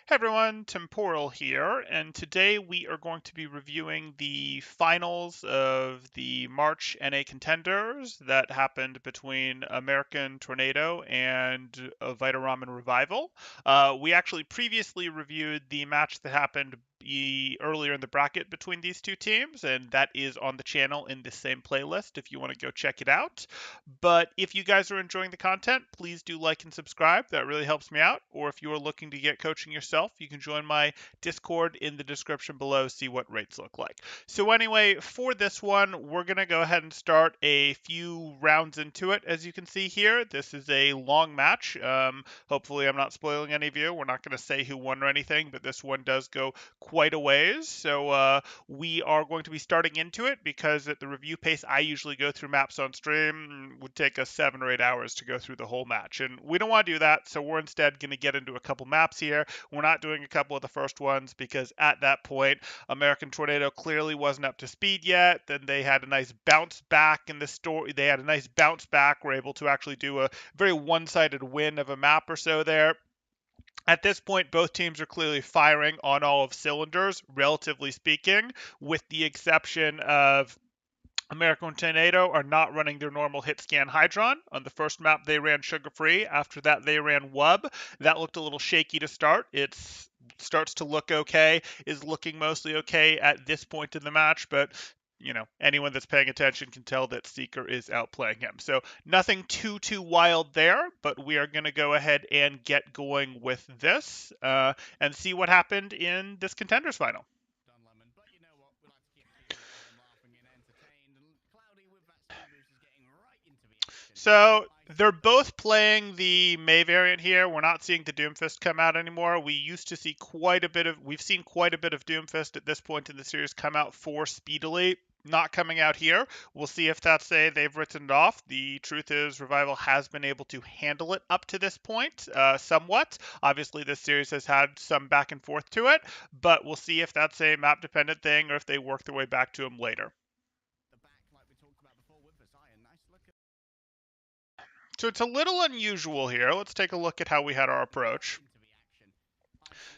Hey everyone, Temporal here, and today we are going to be reviewing the finals of the March NA Contenders that happened between American Tornado and Vita Ramen Revival. We actually previously reviewed the match that happened earlier in the bracket between these two teams, and that is on the channel in the same playlist if you want to go check it out. But if you guys are enjoying the content, please do like and subscribe. That really helps me out. Or if you are looking to get coaching yourself, you can join my Discord in the description below, see what rates look like. So, anyway, for this one, we're going to go ahead and start a few rounds into it. As you can see here, this is a long match. Hopefully, I'm not spoiling any of you. We're not going to say who won or anything, but this one does go quite a ways. So, we are going to be starting into it because at the review pace I usually go through maps on stream would take us 7 or 8 hours to go through the whole match, and we don't want to do that, so we're instead going to get into a couple maps here. We're not doing a couple of the first ones because at that point American Tornado clearly wasn't up to speed yet. Then they had a nice bounce back in the story. They had a nice bounce back, were able to actually do a very one-sided win of a map or so there. At this point, both teams are clearly firing on all of cylinders, relatively speaking, with the exception of American Tornado are not running their normal hit scan Hydron. On the first map, they ran Sugar Free. After that, they ran Wub. That looked a little shaky to start. It starts to look okay, is looking mostly okay at this point in the match, but anyone that's paying attention can tell that Seeker is outplaying him. So nothing too wild there, but we are going to go ahead and get going with this and see what happened in this Contenders final. So they're both playing the May variant here. We're not seeing the Doomfist come out anymore. We've seen quite a bit of Doomfist at this point in the series come out for speedily. Not coming out here. We'll see if that's they've written it off. The truth is, Revival has been able to handle it up to this point, somewhat. Obviously, this series has had some back and forth to it, but we'll see if that's a map dependent thing or if they work their way back to him later. So it's a little unusual here. Let's take a look at how we had our approach.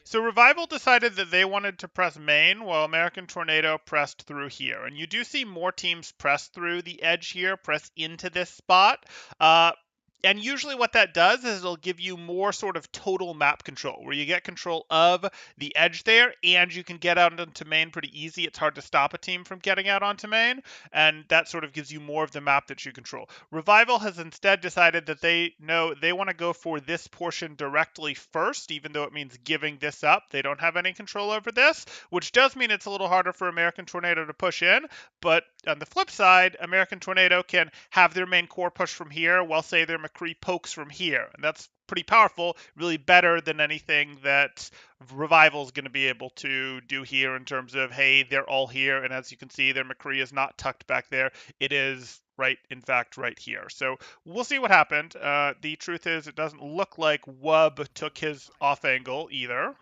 So Revival decided that they wanted to press main while American Tornado pressed through here. And you do see more teams press through the edge here, press into this spot. And usually what that does is it'll give you more sort of total map control, where you get control of the edge there, and you can get out into main pretty easy. It's hard to stop a team from getting out onto main, and that sort of gives you more of the map that you control. Revival has instead decided that they want to go for this portion directly first, even though it means giving this up. They don't have any control over this, which does mean it's a little harder for American Tornado to push in, but on the flip side, American Tornado can have their main core push from here while, say, their McCree pokes from here. And that's pretty powerful, really better than anything that Revival is going to be able to do here in terms of, hey, they're all here. And as you can see, their McCree is not tucked back there. It is in fact, right here. So we'll see what happened. The truth is, it doesn't look like Wub took his off angle either.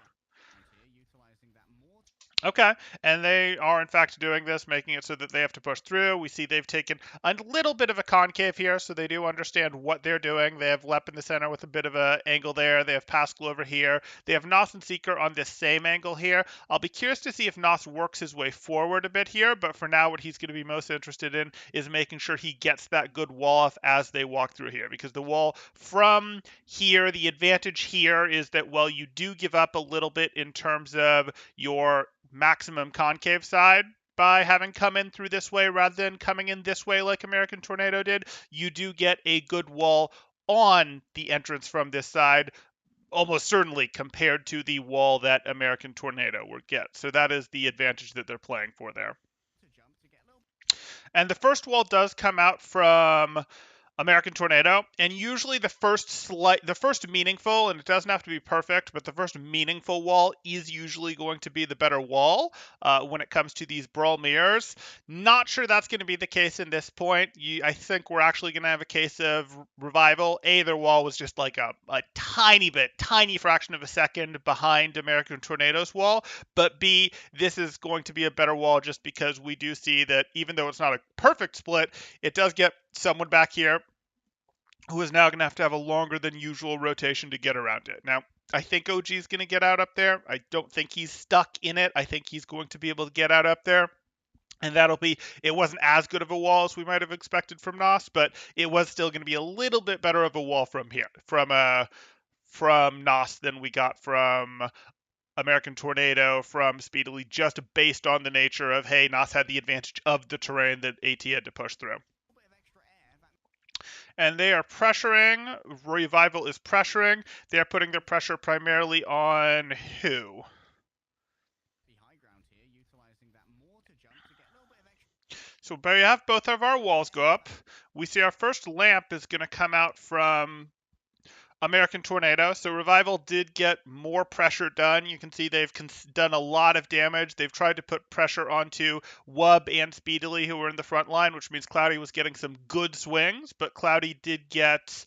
Okay, and they are in fact doing this, making it so that they have to push through. We see they've taken a little bit of a concave here, so they do understand what they're doing. They have Lep in the center with a bit of an angle there. They have Pascal over here. They have Nos and Seeker on this same angle here. I'll be curious to see if Nos works his way forward a bit here, but for now what he's going to be most interested in is making sure he gets that good wall off as they walk through here, because the wall from here, the advantage here is that while you do give up a little bit in terms of your maximum concave side by having come in through this way rather than coming in this way like American Tornado did, you do get a good wall on the entrance from this side, almost certainly compared to the wall that American Tornado would get. So that is the advantage that they're playing for there. And the first wall does come out from American Tornado, and usually the first meaningful, and it doesn't have to be perfect, but the first meaningful wall is usually going to be the better wall when it comes to these brawl mirrors. Not sure that's going to be the case in this point. I think we're actually going to have a case of Revival. Their wall was just like a tiny fraction of a second behind American Tornado's wall, but B, this is going to be a better wall just because we do see that even though it's not a perfect split, it does get someone back here who is now going to have a longer than usual rotation to get around it. Now, I think OG is going to get out up there. I don't think he's stuck in it. I think he's going to be able to get out up there. And that'll be, it wasn't as good of a wall as we might have expected from Nos, but it was still going to be a little bit better of a wall from here, from Nos than we got from American Tornado, from Speedily, just based on the nature of, hey, Nos had the advantage of the terrain that AT had to push through. And they are pressuring. Revival is pressuring. They're putting their pressure primarily on who? So we have both of our walls go up. We see our first lamp is going to come out from American Tornado. So Revival did get more pressure done. You can see they've done a lot of damage. They've tried to put pressure onto Wub and Speedily, who were in the front line, which means Cloudy was getting some good swings, but Cloudy did get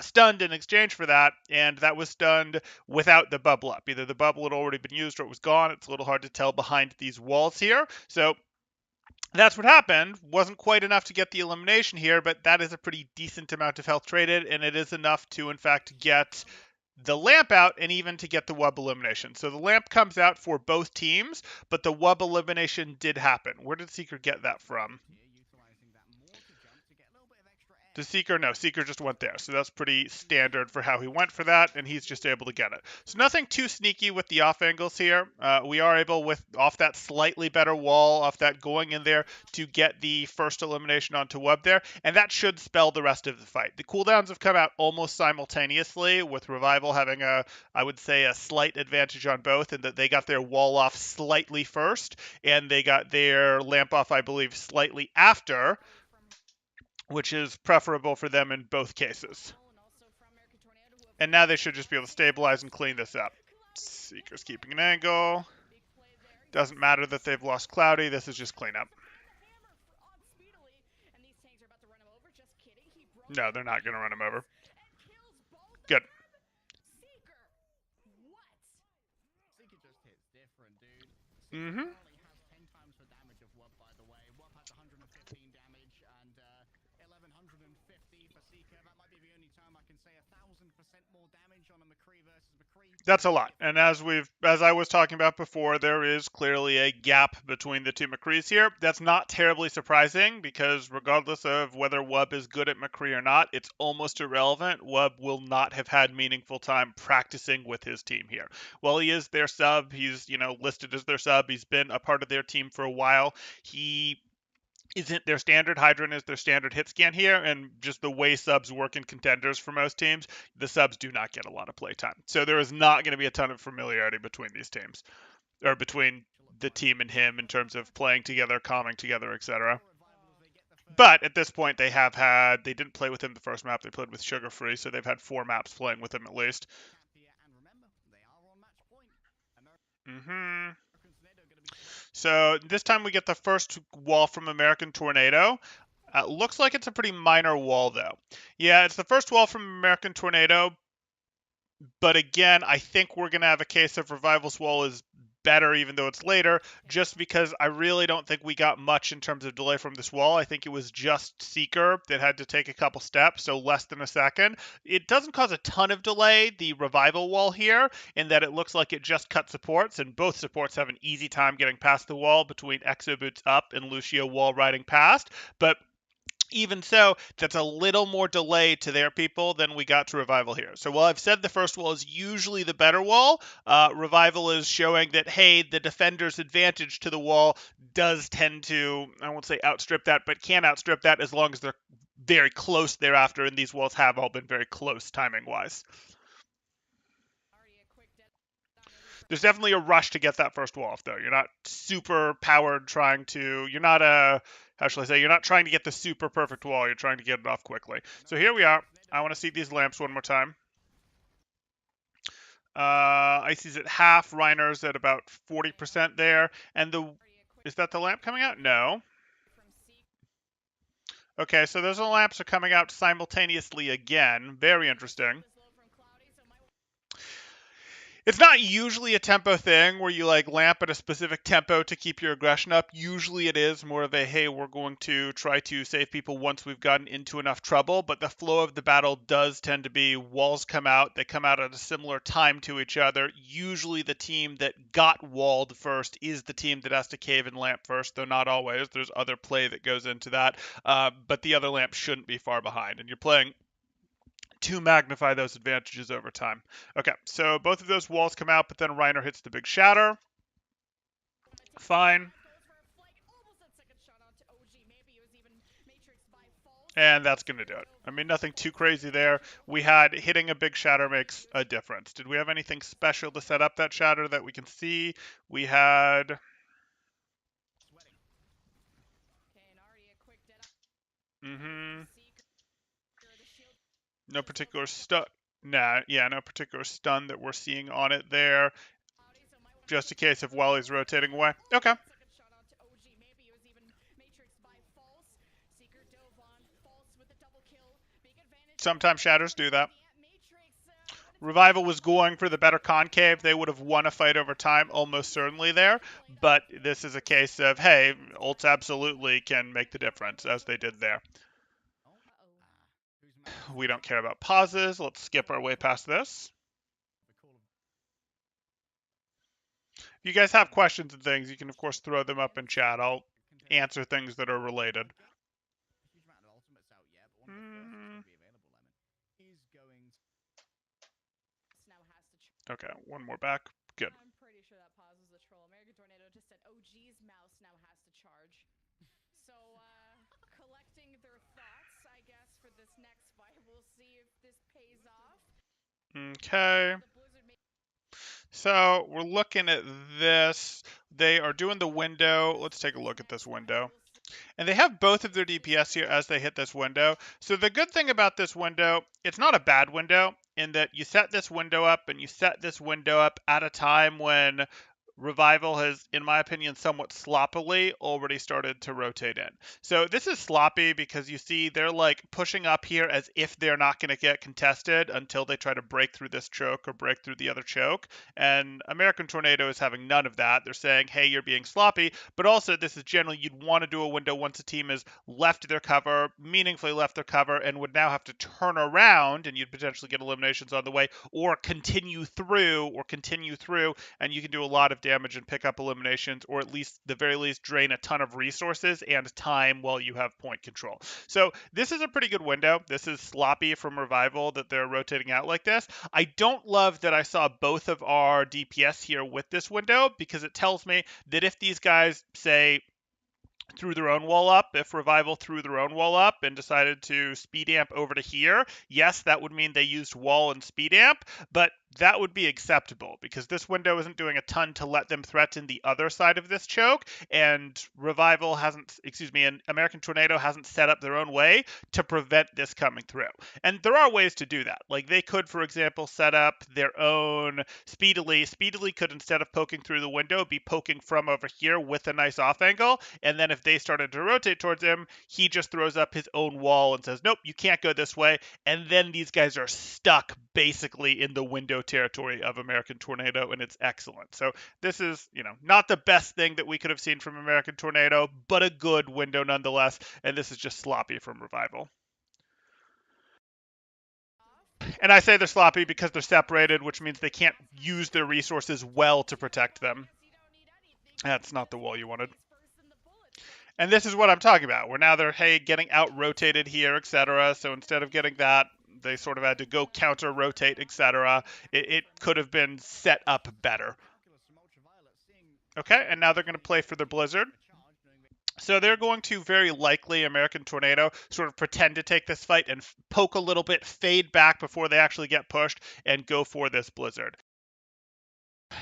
stunned in exchange for that, and that was stunned without the bubble up. Either the bubble had already been used or it was gone. It's a little hard to tell behind these walls here. So that's what happened. Wasn't quite enough to get the elimination here, but that is a pretty decent amount of health traded, and it is enough to, in fact, get the lamp out and even to get the Wub elimination. So the lamp comes out for both teams, but the Wub elimination did happen. Where did Seeker get that from? The Seeker, no, Seeker just went there. So that's pretty standard for how he went for that, and he's just able to get it. So nothing too sneaky with the off angles here. We are able, with off that slightly better wall, off that going in there, to get the first elimination onto Web there, and that should spell the rest of the fight. The cooldowns have come out almost simultaneously, with Revival having I would say, a slight advantage on both, in that they got their wall off slightly first, and they got their lamp off, I believe, slightly after, which is preferable for them in both cases. And now they should just be able to stabilize and clean this up. Seeker's keeping an angle. Doesn't matter that they've lost Cloudy. This is just cleanup. No, they're not going to run him over. Good. Mm-hmm. That's a lot. And as I was talking about before, there is clearly a gap between the two McCrees here. That's not terribly surprising, because regardless of whether Wub is good at McCree or not, it's almost irrelevant. Wub will not have had meaningful time practicing with his team here. While he is their sub, he's, listed as their sub. He's been a part of their team for a while. He isn't their standard. Hydron is their standard hit scan here, and just the way subs work in contenders for most teams, the subs do not get a lot of play time. So there is not going to be a ton of familiarity between these teams, or between the team and him, in terms of playing together, calming together, etc. But at this point, they didn't play with him the first map. They played with Sugar Free, so they've had 4 maps playing with him at least. Mm-hmm. So this time we get the first wall from American Tornado. Looks like it's a pretty minor wall, though. Yeah, it's the first wall from American Tornado, but again, I think we're going to have a case of Revival's wall is better, even though it's later, just because I really don't think we got much in terms of delay from this wall. I think it was just Seeker that had to take a couple steps, so less than a second. It doesn't cause a ton of delay, the Revival wall here, in that it looks like it just cut supports, and both supports have an easy time getting past the wall between Exoboots up and Lucio wall riding past, but even so, that's a little more delay to their people than we got to Revival here. So while I've said the first wall is usually the better wall, Revival is showing that, hey, the defender's advantage to the wall does tend to, I won't say outstrip that, but can outstrip that as long as they're very close thereafter, and these walls have all been very close timing-wise. There's definitely a rush to get that first wall off, though. You're not super powered you're not how shall I say, you're not trying to get the super perfect wall. You're trying to get it off quickly. So here we are. I want to see these lamps one more time. Icy's at half, Reiner's at about 40% there. And is that the lamp coming out? No. Okay, so those lamps are coming out simultaneously again. Very interesting. It's not usually a tempo thing where you like lamp at a specific tempo to keep your aggression up. Usually it is more of a, hey, we're going to try to save people once we've gotten into enough trouble. But the flow of the battle does tend to be walls come out. They come out at a similar time to each other. Usually the team that got walled first is the team that has to cave and lamp first, though not always. There's other play that goes into that. But the other lamp shouldn't be far behind. And you're playing to magnify those advantages over time. Okay, so both of those walls come out, but then Reiner hits the big shatter. Fine. And that's going to do it. I mean, nothing too crazy there. We had hitting a big shatter makes a difference. Did we have anything special to set up that shatter that we can see? We had... No particular stun. Nah, yeah, no particular stun that we're seeing on it there. Just a case of while he's rotating away. Okay. Sometimes shatters do that. Revival was going for the better concave. They would have won a fight over time, almost certainly there. But this is a case of, hey, ults absolutely can make the difference, as they did there. We don't care about pauses. Let's skip our way past this. If you guys have questions and things, you can, of course, throw them up in chat. I'll answer things that are related. Okay, one more back. Good. I'm pretty sure that pauses the troll. American Tornado just said OG's mouse now has to charge. So, collecting their thoughts, I guess, for this next fight. We'll see if this pays off. Okay. So we're looking at this. They are doing the window. Let's take a look at this window. And they have both of their DPS here as they hit this window. So the good thing about this window, it's not a bad window in that you set this window up and you set this window up at a time when Revival has, in my opinion, somewhat sloppily already started to rotate in. So this is sloppy because you see they're like pushing up here as if they're not going to get contested until they try to break through this choke or break through the other choke. And American Tornado is having none of that. They're saying, hey, you're being sloppy. But also this is generally you'd want to do a window once a team has left their cover, meaningfully left their cover, and would now have to turn around and you'd potentially get eliminations on the way or continue through, and you can do a lot of damage and pick up eliminations, or at least the very least drain a ton of resources and time while you have point control. So this is a pretty good window. This is sloppy from Revival that they're rotating out like this. I don't love that I saw both of our DPS here with this window because it tells me that if these guys say threw their own wall up, if Revival threw their own wall up and decided to speed amp over to here, yes, that would mean they used wall and speed amp, but that would be acceptable because this window isn't doing a ton to let them threaten the other side of this choke, and and American Tornado hasn't set up their own way to prevent this coming through. And there are ways to do that. Like they could, for example, set up their own speedily. Speedily could, instead of poking through the window, be poking from over here with a nice off angle, and then if they started to rotate towards him, he just throws up his own wall and says, nope, you can't go this way, and then these guys are stuck basically in the window territory of American Tornado, and it's excellent. So this is, not the best thing that we could have seen from American Tornado, but a good window nonetheless, and this is just sloppy from Revival. And I say they're sloppy because they're separated, which means they can't use their resources well to protect them. That's not the wall you wanted. And this is what I'm talking about, where now they're, hey, getting out-rotated here, etc. So instead of getting that, they sort of had to go counter-rotate, etc. It could have been set up better. Okay, and now they're going to play for the Blizzard. So they're going to very likely, American Tornado, sort of pretend to take this fight and poke a little bit, fade back before they actually get pushed, and go for this Blizzard.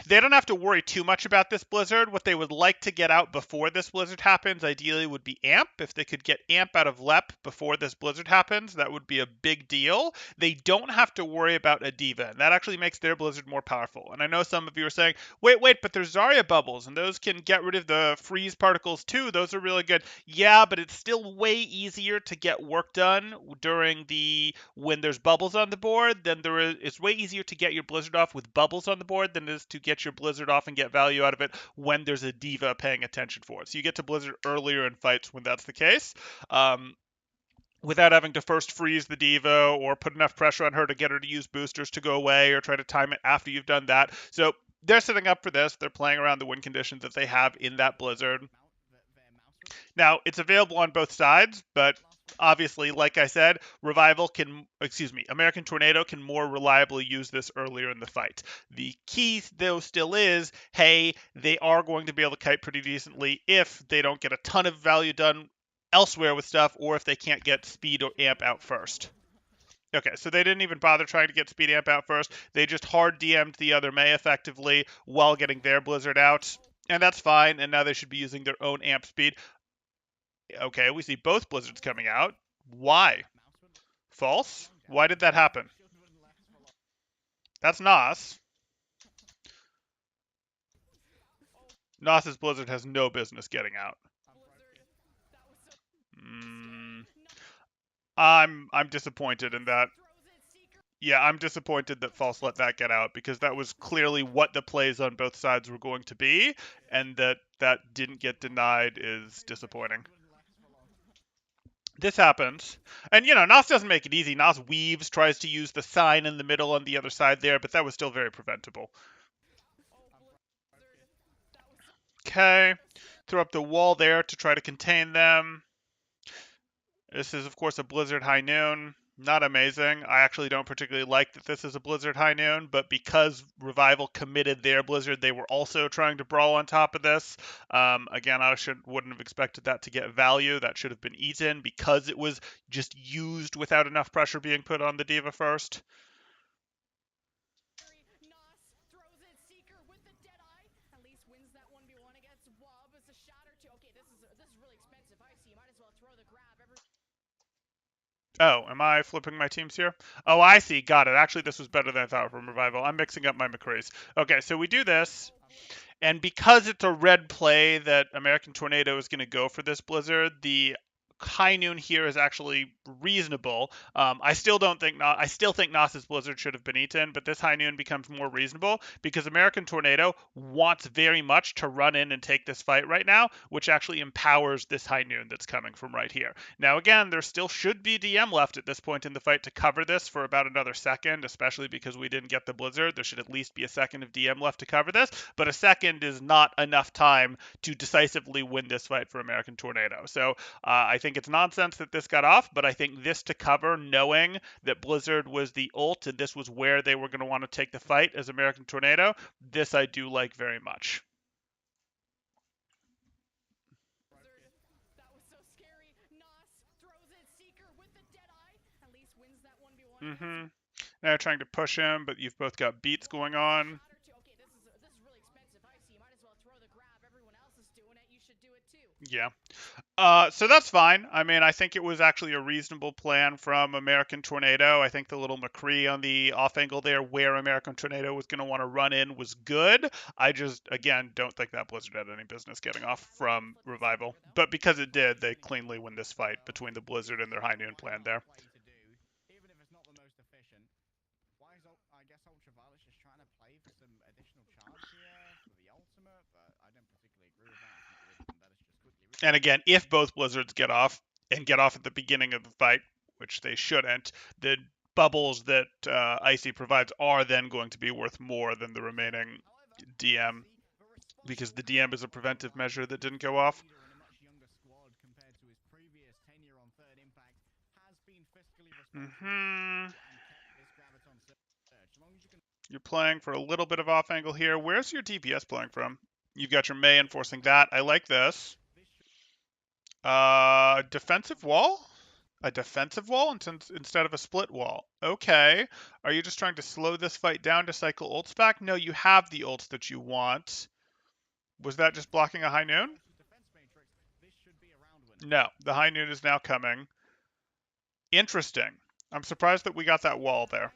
They don't have to worry too much about this blizzard. What they would like to get out before this blizzard happens, ideally, would be Amp. If they could get Amp out of Lep before this blizzard happens, that would be a big deal. They don't have to worry about a Diva, and that actually makes their blizzard more powerful. And I know some of you are saying, wait, but there's Zarya bubbles, and those can get rid of the freeze particles too. Those are really good. Yeah, but it's still way easier to get work done during the when there's bubbles on the board than there is. It's way easier to get your blizzard off with bubbles on the board than it is to get your blizzard off and get value out of it when there's a diva paying attention for it. So you get to blizzard earlier in fights when that's the case. Without having to first freeze the diva or put enough pressure on her to get her to use boosters to go away or try to time it after you've done that. So they're setting up for this. They're playing around the win conditions that they have in that blizzard. Now, it's available on both sides, but obviously, like I said, American Tornado can more reliably use this earlier in the fight. The key, though, still is, hey, they are going to be able to kite pretty decently if they don't get a ton of value done elsewhere with stuff, or if they can't get speed or amp out first. Okay, so they didn't even bother trying to get speed amp out first. They just hard DM'd the other May effectively while getting their blizzard out. And that's fine, and now they should be using their own amp speed. Okay, we see both blizzards coming out. Why? False? Why did that happen? That's Nos. Nos's blizzard has no business getting out. Mm, I'm disappointed in that. Yeah, I'm disappointed that False let that get out because that was clearly what the plays on both sides were going to be, and that didn't get denied is disappointing. This happens. And, Nos doesn't make it easy. Nos weaves, tries to use the sign in the middle on the other side there, but that was still very preventable. Okay. Throw up the wall there to try to contain them. This is, of course, a Blizzard High Noon. Not amazing. I actually don't particularly like that this is a Blizzard High Noon, but because Revival committed their Blizzard, they were also trying to brawl on top of this. Again, I wouldn't have expected that to get value. That should have been eaten because it was just used without enough pressure being put on the Diva first. Oh, am I flipping my teams here? Oh, I see. Got it. Actually, this was better than I thought from Revival. I'm mixing up my McCraes. Okay, so we do this. And because it's a red play that American Tornado is going to go for this Blizzard, the high noon here is actually reasonable. I still think Nas's Blizzard should have been eaten, but this high noon becomes more reasonable because American Tornado wants very much to run in and take this fight right now, which actually empowers this high noon that's coming from right here. Now again, there still should be DM left at this point in the fight to cover this for about another second, especially because we didn't get the Blizzard. There should at least be a second of DM left to cover this, but a second is not enough time to decisively win this fight for American Tornado. So I think it's nonsense that this got off, but I think this to cover, knowing that Blizzard was the ult and this was where they were going to want to take the fight as American Tornado, this I do like very much. Mm-hmm. Now trying to push him, but you've both got beats going on. Yeah. So that's fine. I mean, I think it was actually a reasonable plan from American Tornado. I think the little McCree on the off angle there where American Tornado was going to want to run in was good. I just, again, don't think that Blizzard had any business getting off from Revival. But because it did, they cleanly win this fight between the Blizzard and their high noon plan there. And again, if both Blizzards get off and get off at the beginning of the fight, which they shouldn't, the bubbles that Icy provides are then going to be worth more than the remaining DM because the DM is a preventive measure that didn't go off. Mm-hmm. You're playing for a little bit of off angle here. Where's your DPS playing from? You've got your May enforcing that. I like this. Defensive wall? A defensive wall instead of a split wall. Okay. Are you just trying to slow this fight down to cycle ults back? No, you have the ults that you want. Was that just blocking a high noon? No, the high noon is now coming. Interesting. I'm surprised that we got that wall there.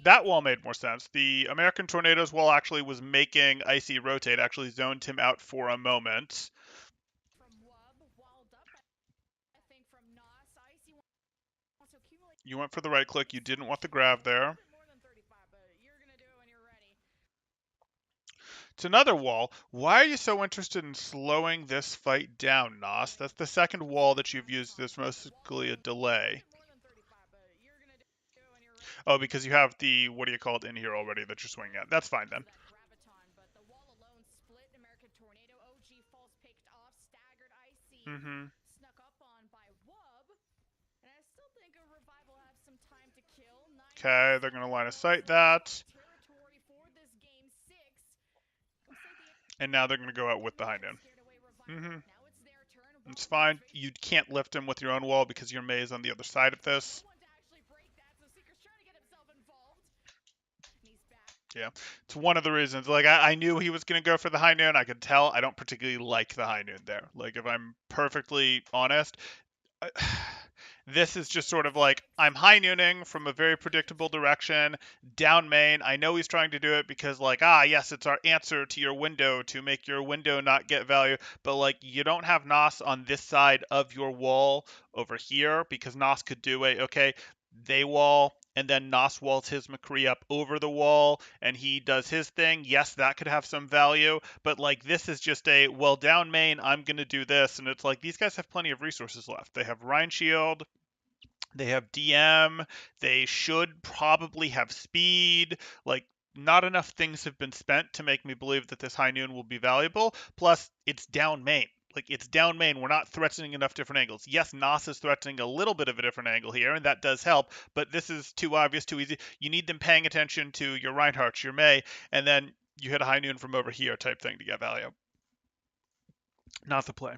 That wall made more sense. The American Tornadoes wall actually was making Icy rotate, actually zoned him out for a moment. You went for the right click, you didn't want the grab there. It's another wall. Why are you so interested in slowing this fight down, Nos? That's the second wall that you've used that's mostly a delay. Oh, because you have the, what do you call it, in here already that you're swinging at. That's fine then. Mm-hmm. Okay, they're going to line of sight that. And now they're going to go out with the high noon. Mm-hmm. It's fine. You can't lift him with your own wall because your Mei is on the other side of this. Yeah, it's one of the reasons. Like, I knew he was going to go for the high noon. I could tell. I don't particularly like the high noon there. Like, if I'm perfectly honest, this is just sort of like I'm high nooning from a very predictable direction down main. I know he's trying to do it because like yes, it's our answer to your window to make your window not get value, but like you don't have Nos on this side of your wall over here because Nos could do a okay, they wall and then Nos walls his McCree up over the wall and he does his thing. Yes, that could have some value, but like this is just a well down main, I'm gonna do this, and it's like these guys have plenty of resources left. They have Rhine Shield, they have DM, they should probably have speed. Like not enough things have been spent to make me believe that this high noon will be valuable. Plus, it's down main. Like it's down main. We're not threatening enough different angles. Yes, Nos is threatening a little bit of a different angle here, and that does help. But this is too obvious, too easy. You need them paying attention to your Reinhardt, your Mei, and then you hit a high noon from over here type thing to get value. Not the play.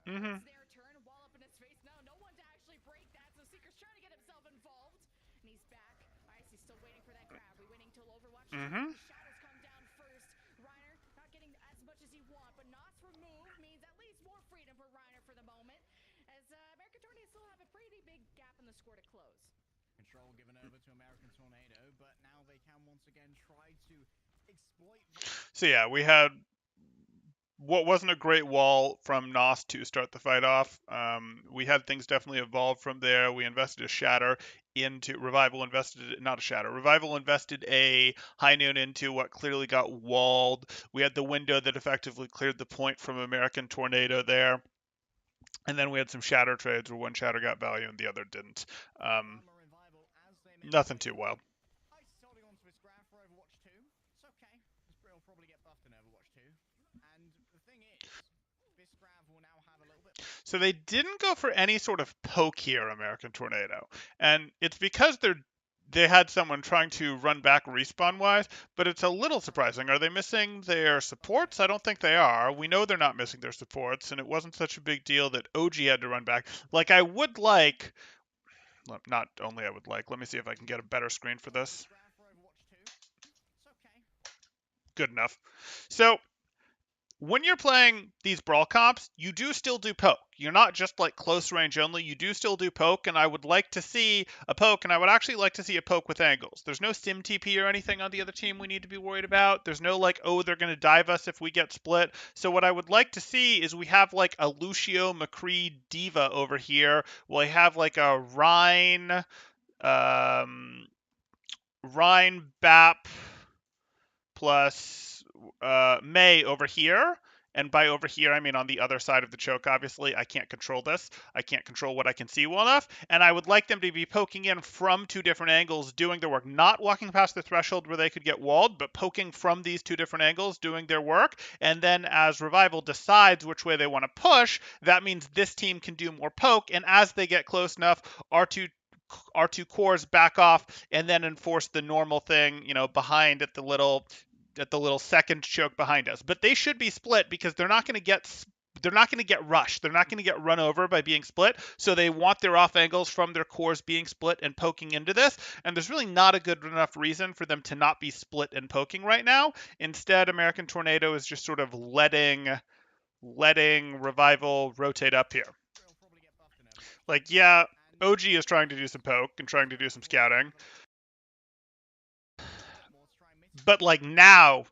Mm-hmm. Mm-hmm. So yeah, we had what wasn't a great wall from Nos to start the fight off. We had things definitely evolve from there. We invested a shatter into Revival invested not a shatter. Revival invested a high noon into what clearly got walled. We had the window that effectively cleared the point from American Tornado there. And then we had some shatter trades where one shatter got value and the other didn't. Nothing too wild. So they didn't go for any sort of poke here, American Tornado, and it's because they had someone trying to run back respawn wise, but it's a little surprising. Are they missing their supports? I don't think they are. We know they're not missing their supports, and it wasn't such a big deal that OG had to run back. Like I would like, not only I would like. Let me see if I can get a better screen for this. Good enough. So when you're playing these brawl comps, you do still do poke. You're not just like close range only. You do still do poke, and I would like to see a poke, and I would actually like to see a poke with angles. There's no sim TP or anything on the other team we need to be worried about. There's no like, oh, they're going to dive us if we get split. So what I would like to see is we have like a Lucio McCree diva over here. We have like a Rhine Bap plus Mei over here. And by over here, I mean on the other side of the choke, obviously. I can't control this. I can't control what I can see well enough. And I would like them to be poking in from two different angles, doing their work. Not walking past the threshold where they could get walled, but poking from these two different angles, doing their work. And then as Revival decides which way they want to push, that means this team can do more poke. And as they get close enough, R2 cores back off and then enforce the normal thing, behind at the little second choke behind us. But they should be split because they're not going to get they're not going to get rushed. They're not going to get run over by being split. So they want their off angles from their cores being split and poking into this. And there's really not a good enough reason for them to not be split and poking right now. Instead, American Tornado is just sort of letting Revival rotate up here. Like, yeah, OG is trying to do some poke and trying to do some scouting. But like now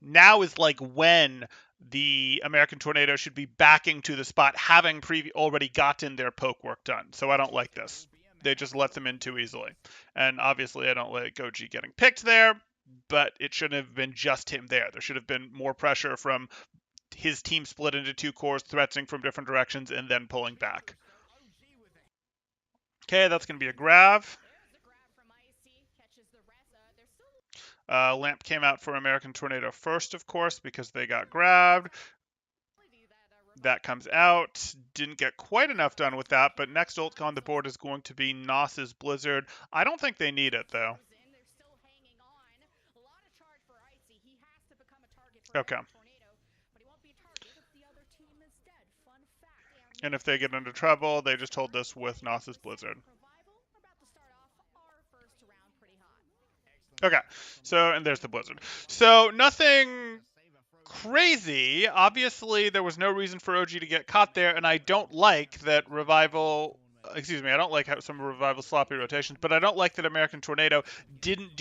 is like when the American Tornado should be backing to the spot, having already gotten their poke work done. So I don't like this. They just let them in too easily. And obviously I don't like Goji getting picked there, but it shouldn't have been just him there. There should have been more pressure from his team split into two cores, threatening from different directions, and then pulling back. Okay, that's going to be a grab. Lamp came out for American Tornado first, of course, because they got grabbed. That comes out. Didn't get quite enough done with that, but next ult on the board is going to be Nos's Blizzard. I don't think they need it, though. Okay. And if they get into trouble, they just hold this with Nos's Blizzard. Okay, so, and there's the Blizzard. So, nothing crazy. Obviously, there was no reason for OG to get caught there, and I don't like that Revival. Excuse me, I don't like how some Revival sloppy rotations, but I don't like that American Tornado didn't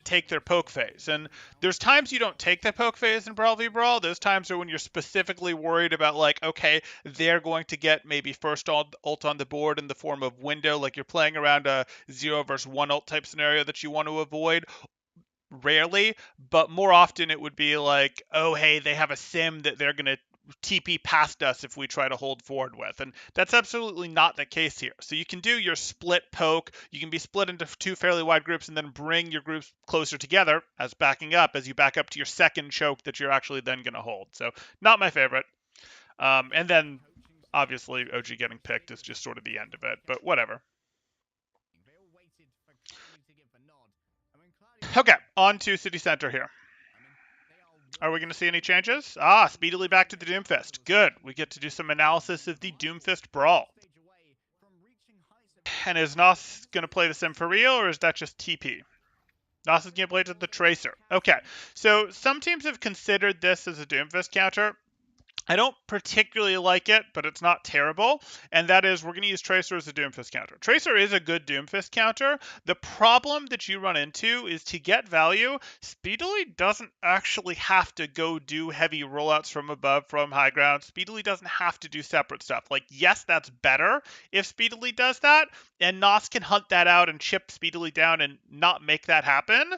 take their poke phase. And there's times you don't take the poke phase in Brawl v Brawl. Those times are when you're specifically worried about, like, okay, they're going to get maybe first ult on the board in the form of window, like you're playing around a 0 versus 1 ult type scenario that you want to avoid. Rarely, but more often it would be like, oh, hey, they have a sim that they're going to TP past us if we try to hold forward with. And that's absolutely not the case here. So you can do your split poke. You can be split into two fairly wide groups and then bring your groups closer together as backing up as you back up to your second choke that you're actually then going to hold. So not my favorite. And then obviously OG getting picked is just sort of the end of it, but whatever. Okay, on to City Center here. Are we going to see any changes? Speedily back to the Doomfist. Good. We get to do some analysis of the Doomfist Brawl. And is Nos going to play the sim for real, or is that just TP? Nos is going to play to the Tracer. Okay, so some teams have considered this as a Doomfist counter. I don't particularly like it, but it's not terrible, and that is we're going to use Tracer as a Doomfist counter. Tracer is a good Doomfist counter. The problem that you run into is to get value, Speedily doesn't actually have to go do heavy rollouts from above, from high ground. Speedily doesn't have to do separate stuff. Like, yes, that's better if Speedily does that, and Nos can hunt that out and chip Speedily down and not make that happen.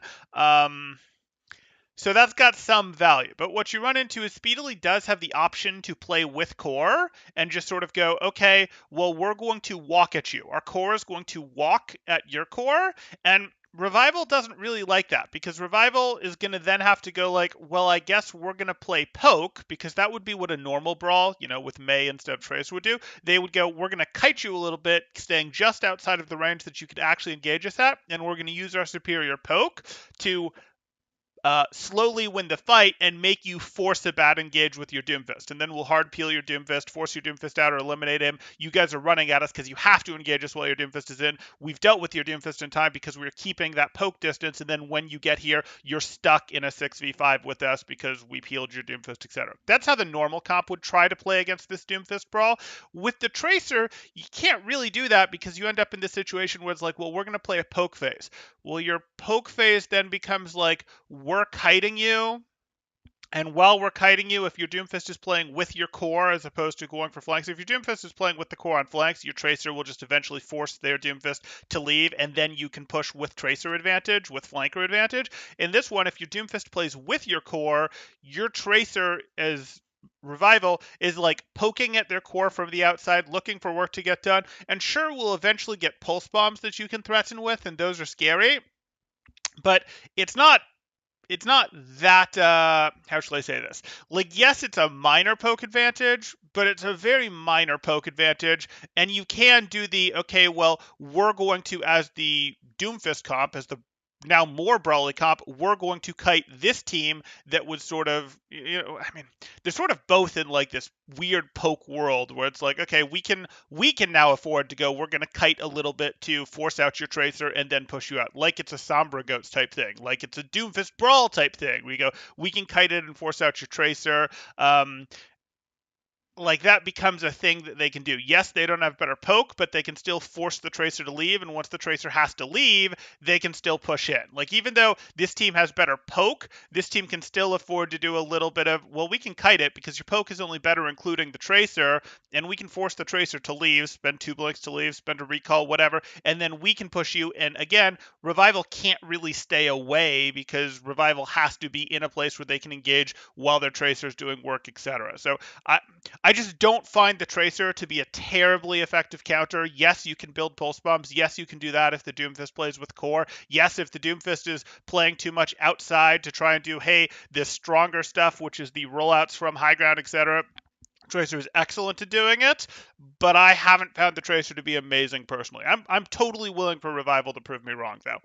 So that's got some value. But what you run into is Speedily does have the option to play with core and just sort of go, okay, well, we're going to walk at you. Our core is going to walk at your core. And Revival doesn't really like that because Revival is going to then have to go like, well, I guess we're going to play poke because that would be what a normal brawl, with Mei instead of Tracer would do. They would go, we're going to kite you a little bit, staying just outside of the range that you could actually engage us at. And we're going to use our superior poke to slowly win the fight and make you force a bad engage with your Doomfist. And then we'll hard peel your Doomfist, force your Doomfist out or eliminate him. You guys are running at us because you have to engage us while your Doomfist is in. We've dealt with your Doomfist in time because we're keeping that poke distance. And then when you get here, you're stuck in a 6v5 with us because we peeled your Doomfist, etc. That's how the normal comp would try to play against this Doomfist brawl. With the Tracer, you can't really do that because you end up in this situation where it's like, well, we're going to play a poke phase. Well, your poke phase then becomes like, we're kiting you, and while we're kiting you, if your Doomfist is playing with your core as opposed to going for flanks, if your Doomfist is playing with the core on flanks, your Tracer will just eventually force their Doomfist to leave, and then you can push with Tracer advantage, with flanker advantage. In this one, if your Doomfist plays with your core, your Tracer as Revival is like poking at their core from the outside, looking for work to get done, and sure, we'll eventually get pulse bombs that you can threaten with, and those are scary, but it's not that, how shall I say this? Like, yes, it's a minor poke advantage, but it's a very minor poke advantage, and you can do the, okay, well, we're going to, as the Doomfist comp, as the now more Brawly Comp, we're going to kite this team that was sort of, I mean, they're sort of both in like this weird poke world where it's like, okay, we can now afford to go, we're going to kite a little bit to force out your Tracer and then push you out. Like it's a Sombra Goats type thing. Like it's a Doomfist Brawl type thing. We go, we can kite it and force out your Tracer. Like that becomes a thing that they can do. Yes, they don't have better poke, but they can still force the Tracer to leave, and once the Tracer has to leave, they can still push in. Like even though this team has better poke, this team can still afford to do a little bit of, well, we can kite it because your poke is only better including the Tracer, and we can force the Tracer to leave, spend 2 blinks to leave, spend a recall, whatever, and then we can push you. And again, Revival can't really stay away because Revival has to be in a place where they can engage while their Tracer's doing work, etc. So I just don't find the Tracer to be a terribly effective counter. Yes, you can build pulse bombs. Yes, you can do that if the Doomfist plays with core. Yes, if the Doomfist is playing too much outside to try and do, hey, this stronger stuff, which is the rollouts from high ground, etc. Tracer is excellent at doing it, but I haven't found the Tracer to be amazing personally. I'm totally willing for Revival to prove me wrong, though.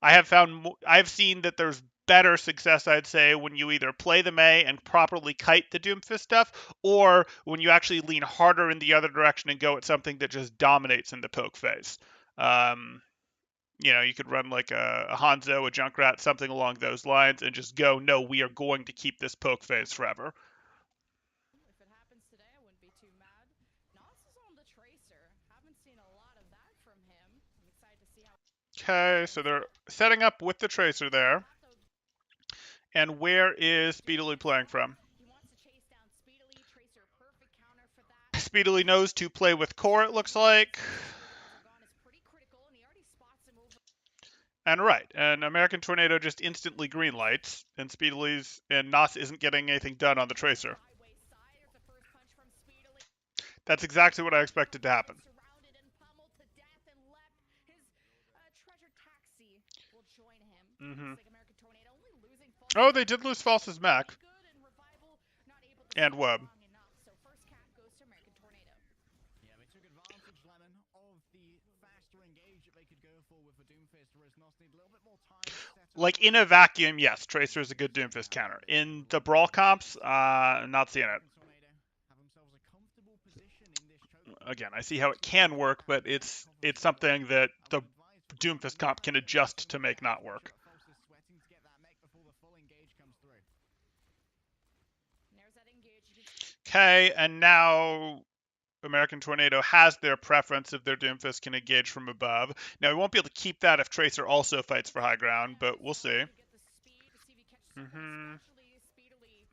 I've seen that there's better success, I'd say, when you either play the May and properly kite the Doomfist stuff, or when you actually lean harder in the other direction and go at something that just dominates in the poke phase. Um, you could run like a Hanzo, a Junkrat, something along those lines, and just go, no, we are going to keep this poke phase forever. If it happens today, I wouldn't be too mad. Nos is on the Tracer. Haven't seen a lot of that from him. I'm excited to see how Okay, so they're setting up with the Tracer there. And where is Speedily playing from? he wants to chase down Speedily. Tracer, perfect counter for that. Speedily knows to play with core, it looks like. Are gone is pretty critical, and he already spots him over. And right, and American Tornado just instantly green lights, and Speedily's and Nos isn't getting anything done on the Tracer. Sideways side. There's a first punch from Speedily. That's exactly what I expected to happen. Surrounded and pummeled to death, and left his treasure taxi will join him. Mm-hmm. Looks like American Tornado only losing Oh, they did lose False's Mac. good, and Revival not able to And Web. long enough. So first cap goes to American Tornado. Yeah, they took advantage, Lemon, of the faster engage that they could go for with the Doomfist, whereas Nos need a little bit more time to set up. Like in a vacuum, yes, Tracer is a good Doomfist counter. In the brawl comps, not seeing it. Tornado have themselves a comfortable position in this choke. Again, I see how it can work, but it's something that the Doomfist comp can adjust to make not work. False is sweating to get that mech before the full engage comes through. There's that engage. Okay, and now American Tornado has their preference if their Doomfist can engage from above. Now, we won't be able to keep that if Tracer also fights for high ground, but we'll see. Get the speed to see if he catches Mm-hmm. especially speedily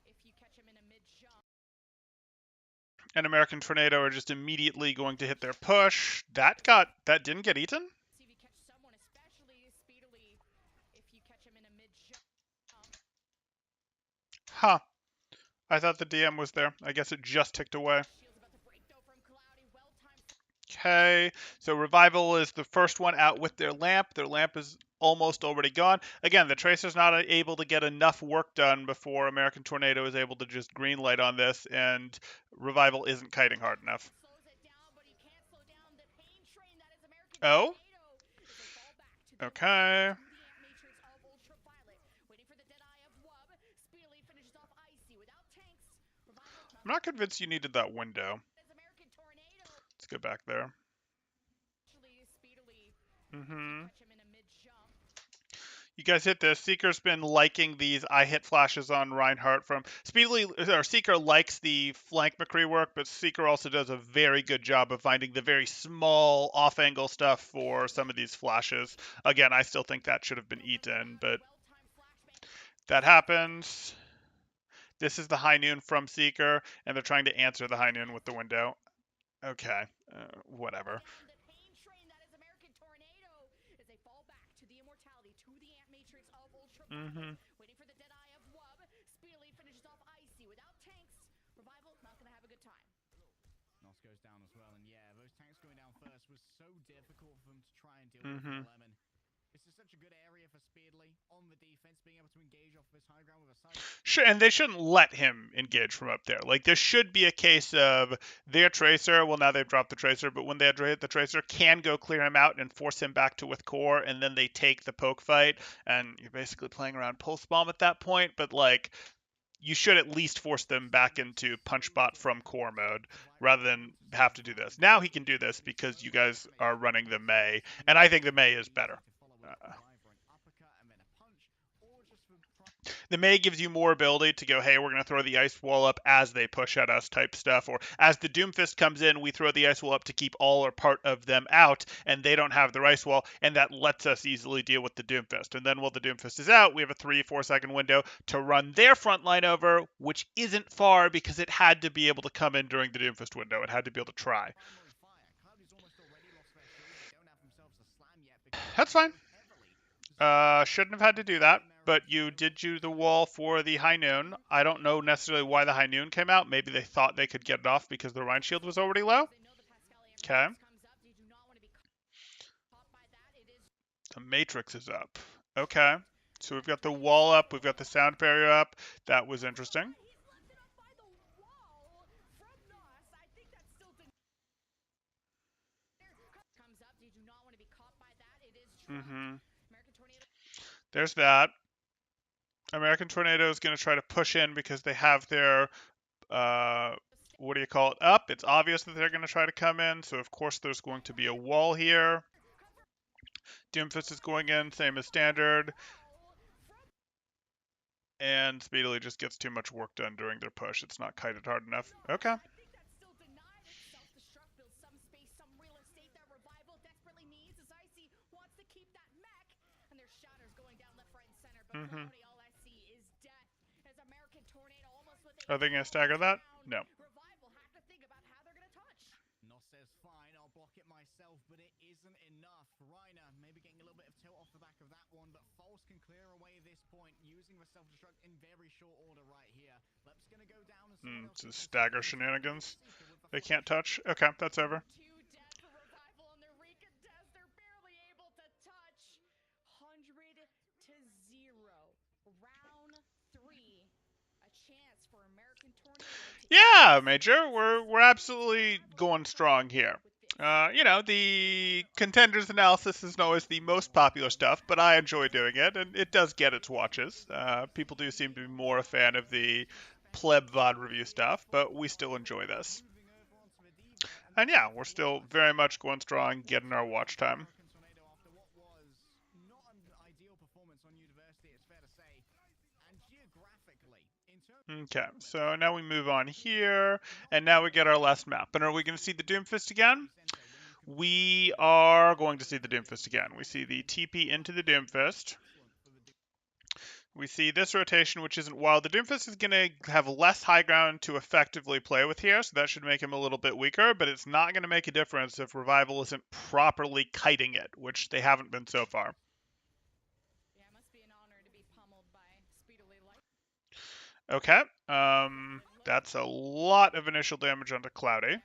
if you catch him in a mid jump. And American Tornado are just immediately going to hit their push. That didn't get eaten? See if you catch someone especially speedily if you catch him in a mid jump. Huh. I thought the DM was there. I guess it just ticked away. Shields about to break though from Cloudy. Well timed. Okay, so Revival is the first one out with their lamp. Their lamp is almost already gone. Again, the Tracer's not able to get enough work done before American Tornado is able to just green light on this, and Revival isn't kiting hard enough. Slows it down, but he can't slow down the pain train that is American Oh? Tornado. As they fall back to the Okay. to the ant matrix of ultraviolet. Waiting for the dead eye of Wub. Speedily finishes off Icy without tanks. Revival I'm not convinced you needed that window. as American Tornado. Let's go back there. Actually, speedily Mm-hmm. catch him in a mid jump. You guys hit this. Seeker's been liking these I hit flashes on Reinhardt from Speedily, or Seeker likes the flank McCree work, but Seeker also does a very good job of finding the very small off angle stuff for some of these flashes. Again, I still think that should have been eaten, but Well-timed flashbang. that happens. This is the high noon from Seeker, and they're trying to answer the high noon with the window. Okay, whatever. Down the pain train that is American Tornado as they fall back to the immortality to the ant matrix of ultraviolet. Mm-hmm. Waiting for the dead eye of Wub. Speedily finishes off Icy without tanks. Revival not gonna have a good time. Nos goes down as well, and yeah, those tanks going down first was so difficult for them to try and deal Mm-hmm. with Lemon. This is such a good area for Speedley on the defense, being able to engage off this high ground with a sight. Sure, and they shouldn't let him engage from up there. Like, this should be a case of their tracer. Well, now they've dropped the tracer, but when they hit the tracer, can go clear him out and force him back to with core, and then they take the poke fight, and you're basically playing around pulse bomb at that point. But like, you should at least force them back into punch bot from core mode rather than have to do this. Now he can do this because you guys are running the Mei, and I think the Mei is better. The Mei gives you more ability to go, hey, we're going to throw the ice wall up as they push at us type stuff, or as the Doomfist comes in, we throw the ice wall up to keep all or part of them out, and they don't have their ice wall, and that lets us easily deal with the Doomfist. And then while the Doomfist is out, we have a 3-4 second window to run their front line over, which isn't far because it had to be able to come in during the Doomfist window. It had to be able to try. That's fine. Shouldn't have had to do that, but you did do the wall for the High Noon. I don't know necessarily why the High Noon came out. Maybe they thought they could get it off because the Rhine Shield was already low. Okay. The Matrix is up. Okay. So we've got the wall up. We've got the sound barrier up. That was interesting. Mm-hmm. There's that. American Tornado is going to try to push in because they have their, what do you call it, up. It's obvious that they're going to try to come in, so of course there's going to be a wall here. Doomfist is going in, same as standard. And Speedily just gets too much work done during their push. It's not kited hard enough. Okay. Mm-hmm. Are they going to stagger that? No. Nos says fine, I'll block it myself, but it isn't enough. Reiner maybe getting a little bit of tilt off the back of that one, but False can clear away this point using the self-destruct in very short order right here. Lep's gonna go down and It's stagger shenanigans. They can't touch. Okay, that's over. Yeah, Major, we're absolutely going strong here. The Contenders analysis isn't always the most popular stuff, but I enjoy doing it, and it does get its watches. People do seem to be more a fan of the pleb VOD review stuff, but we still enjoy this. And yeah, we're still very much going strong, getting our watch time. Okay, so now we move on here, and now we get our last map. And are we going to see the Doomfist again? We are going to see the Doomfist again. We see the TP into the Doomfist. We see this rotation, which isn't wild. The Doomfist is going to have less high ground to effectively play with here, so that should make him a little bit weaker, but it's not going to make a difference if Revival isn't properly kiting it, which they haven't been so far. Okay, that's a lot of initial damage onto Cloudy.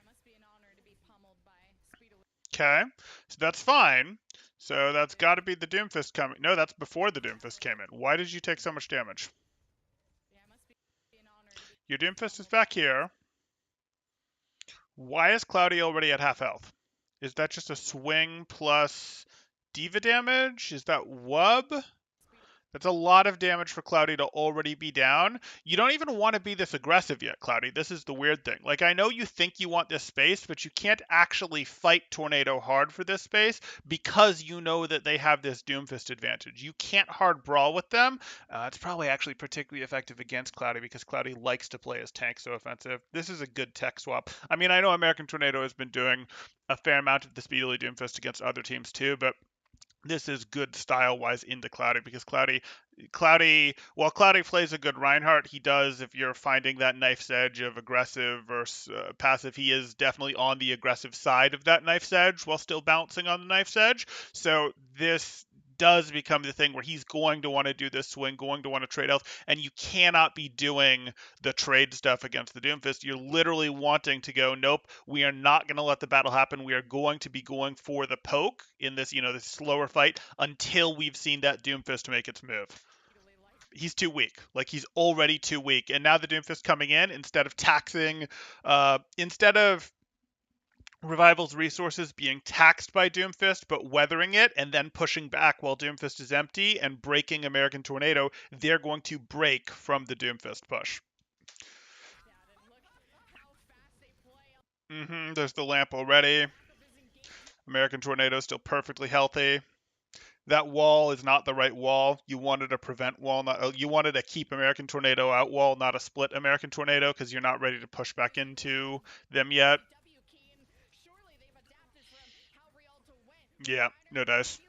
Okay, so that's fine. So that's got to be the Doomfist coming. No, that's before the Doomfist came in. Why did you take so much damage? Your Doomfist is back here. Why is Cloudy already at half health? Is that just a swing plus Diva damage? Is that Wub? That's a lot of damage for Cloudy to already be down. You don't even want to be this aggressive yet, Cloudy. This is the weird thing. Like, I know you think you want this space, but you can't actually fight Tornado hard for this space because you know that they have this Doomfist advantage. You can't hard brawl with them. It's probably actually particularly effective against Cloudy because Cloudy likes to play his tank so offensive. This is a good tech swap. I mean, I know American Tornado has been doing a fair amount of the Speedily Doomfist against other teams too, but this is good style-wise into Cloudy because while Cloudy plays a good Reinhardt, he does, if you're finding that knife's edge of aggressive versus passive, he is definitely on the aggressive side of that knife's edge while still bouncing on the knife's edge. So this does become the thing where he's going to want to do this swing, going to want to trade health, and you cannot be doing the trade stuff against the Doomfist. You're literally wanting to go, nope, we are not going to let the battle happen. We are going to be going for the poke in this, this slower fight until we've seen that Doomfist make its move. He's too weak. Like, he's already too weak. And now the Doomfist coming in, instead of taxing, instead of Revival's resources being taxed by Doomfist, but weathering it and then pushing back while Doomfist is empty and breaking American Tornado, they're going to break from the Doomfist push. There's the lamp already. American Tornado is still perfectly healthy. That wall is not the right wall. You wanted a prevent wall, you wanted a keep American Tornado out wall, not a split American Tornado, because you're not ready to push back into them yet. Yeah, no dice.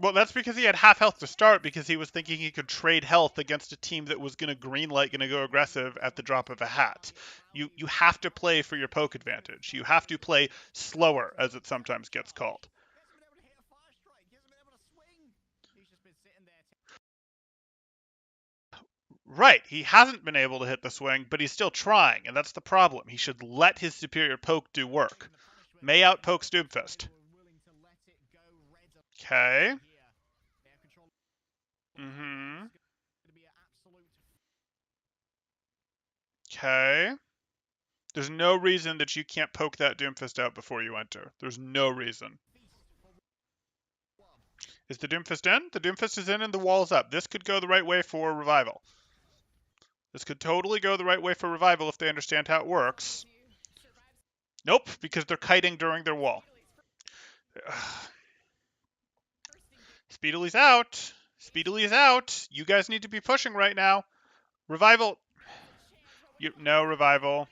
Well, that's because he had half health to start, because he was thinking he could trade health against a team that was going to greenlight, going to go aggressive at the drop of a hat. You have to play for your poke advantage. You have to play slower, as it sometimes gets called. Right, he hasn't been able to hit the swing, but he's still trying, and that's the problem. He should let his superior poke do work. May outpokes Doomfist. Okay. Okay. There's no reason that you can't poke that Doomfist out before you enter. There's no reason. Is the Doomfist in? The Doomfist is in and the wall's up. This could go the right way for Revival. This could totally go the right way for Revival if they understand how it works. Nope, because they're kiting during their wall. Speedily's out. Speedily is out. You guys need to be pushing right now. Revival. No, Revival.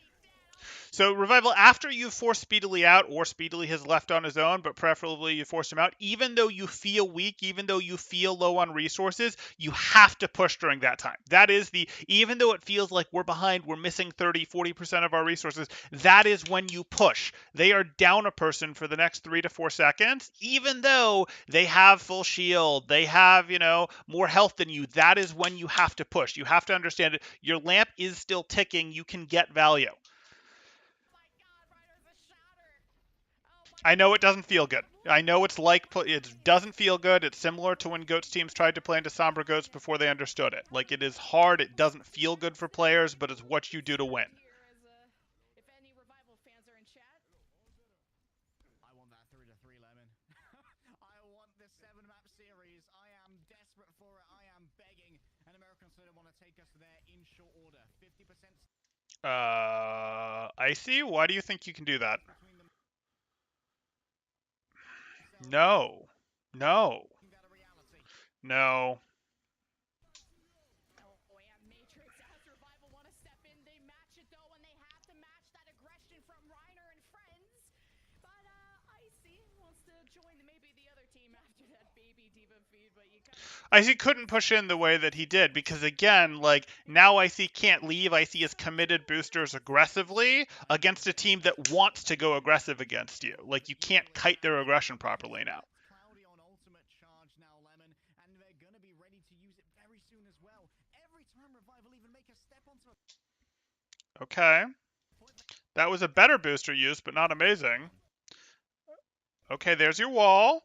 So Revival, after you force Speedily out, or Speedily has left on his own, but preferably you force him out, even though you feel weak, even though you feel low on resources, you have to push during that time. That is even though it feels like we're behind, we're missing 30, 40% of our resources, that is when you push. They are down a person for the next 3 to 4 seconds, even though they have full shield, they have, more health than you. That is when you have to push. You have to understand it. Your lamp is still ticking. You can get value. I know it doesn't feel good. I know it doesn't feel good. It's similar to when Goats teams tried to play into Sombra Goats before they understood it. Like, it is hard. It doesn't feel good for players, but it's what you do to win. I want that 3-3 lemon. I want this 7-map series. I am desperate for it. I am begging. And Americans want to take us there in short order. 50%. Icy, why do you think you can do that? No. No. No. Icy couldn't push in the way that he did because, again, now Icy can't leave. Icy has committed boosters aggressively against a team that wants to go aggressive against you. Like, you can't kite their aggression properly now. Okay. That was a better booster use, but not amazing. Okay, there's your wall.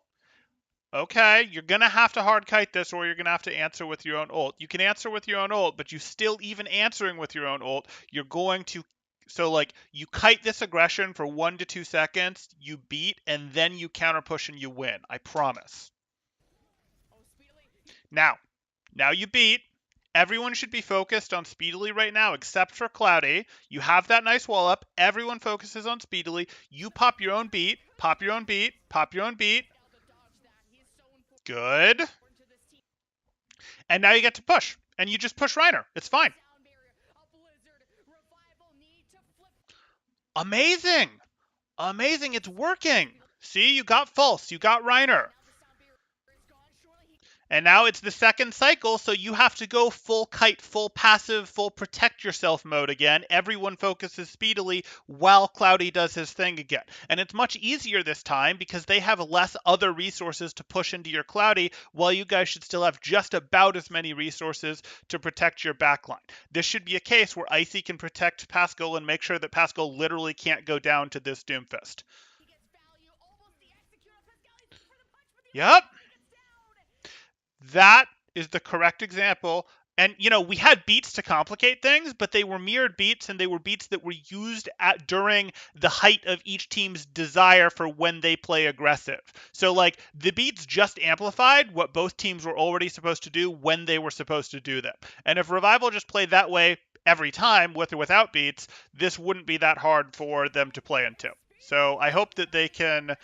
Okay, you're going to have to hard kite this, or you're going to have to answer with your own ult. You can answer with your own ult, but you still, even answering with your own ult, you're going to... So, you kite this aggression for 1 to 2 seconds, you beat, and then you counter push and you win. I promise. Now you beat. Everyone should be focused on Speedily right now, except for Cloudy. You have that nice wall up. Everyone focuses on Speedily. You pop your own beat. Pop your own beat. Pop your own beat. Good. And now you get to push. And you just push Reiner. It's fine. Amazing. Amazing. It's working. See, you got False. You got Reiner. And now it's the second cycle, so you have to go full kite, full passive, full protect yourself mode again. Everyone focuses speedily while Cloudy does his thing again. And it's much easier this time because they have less other resources to push into your Cloudy, while you guys should still have just about as many resources to protect your backline. This should be a case where Icy can protect Pascal and make sure that Pascal literally can't go down to this Doomfist. Yep. That is the correct example. And we had beats to complicate things, but they were mirrored beats, and they were beats that were used during the height of each team's desire for when they play aggressive. So like the beats just amplified what both teams were already supposed to do when they were supposed to do them. And if Revival just played that way every time, with or without beats, this wouldn't be that hard for them to play into. So I hope that they can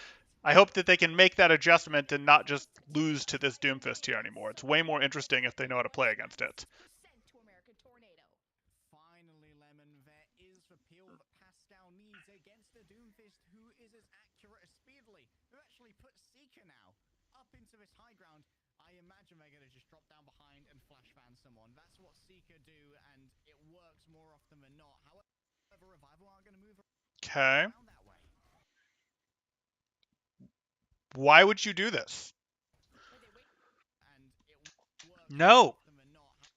make that adjustment and not just lose to this Doomfist here anymore. It's way more interesting if they know how to play against it. Finally, Lemon, there is the peel that Pascal needs against the Doomfist, who is as accurate as Speedly, who actually put Seeker now up into this high ground. I imagine they're going to just drop down behind and flash fan someone. That's what Seeker do, and it works more often than not. However, Revival aren't going to move Okay. around that way. Why would you do this? And it works more No. often than not.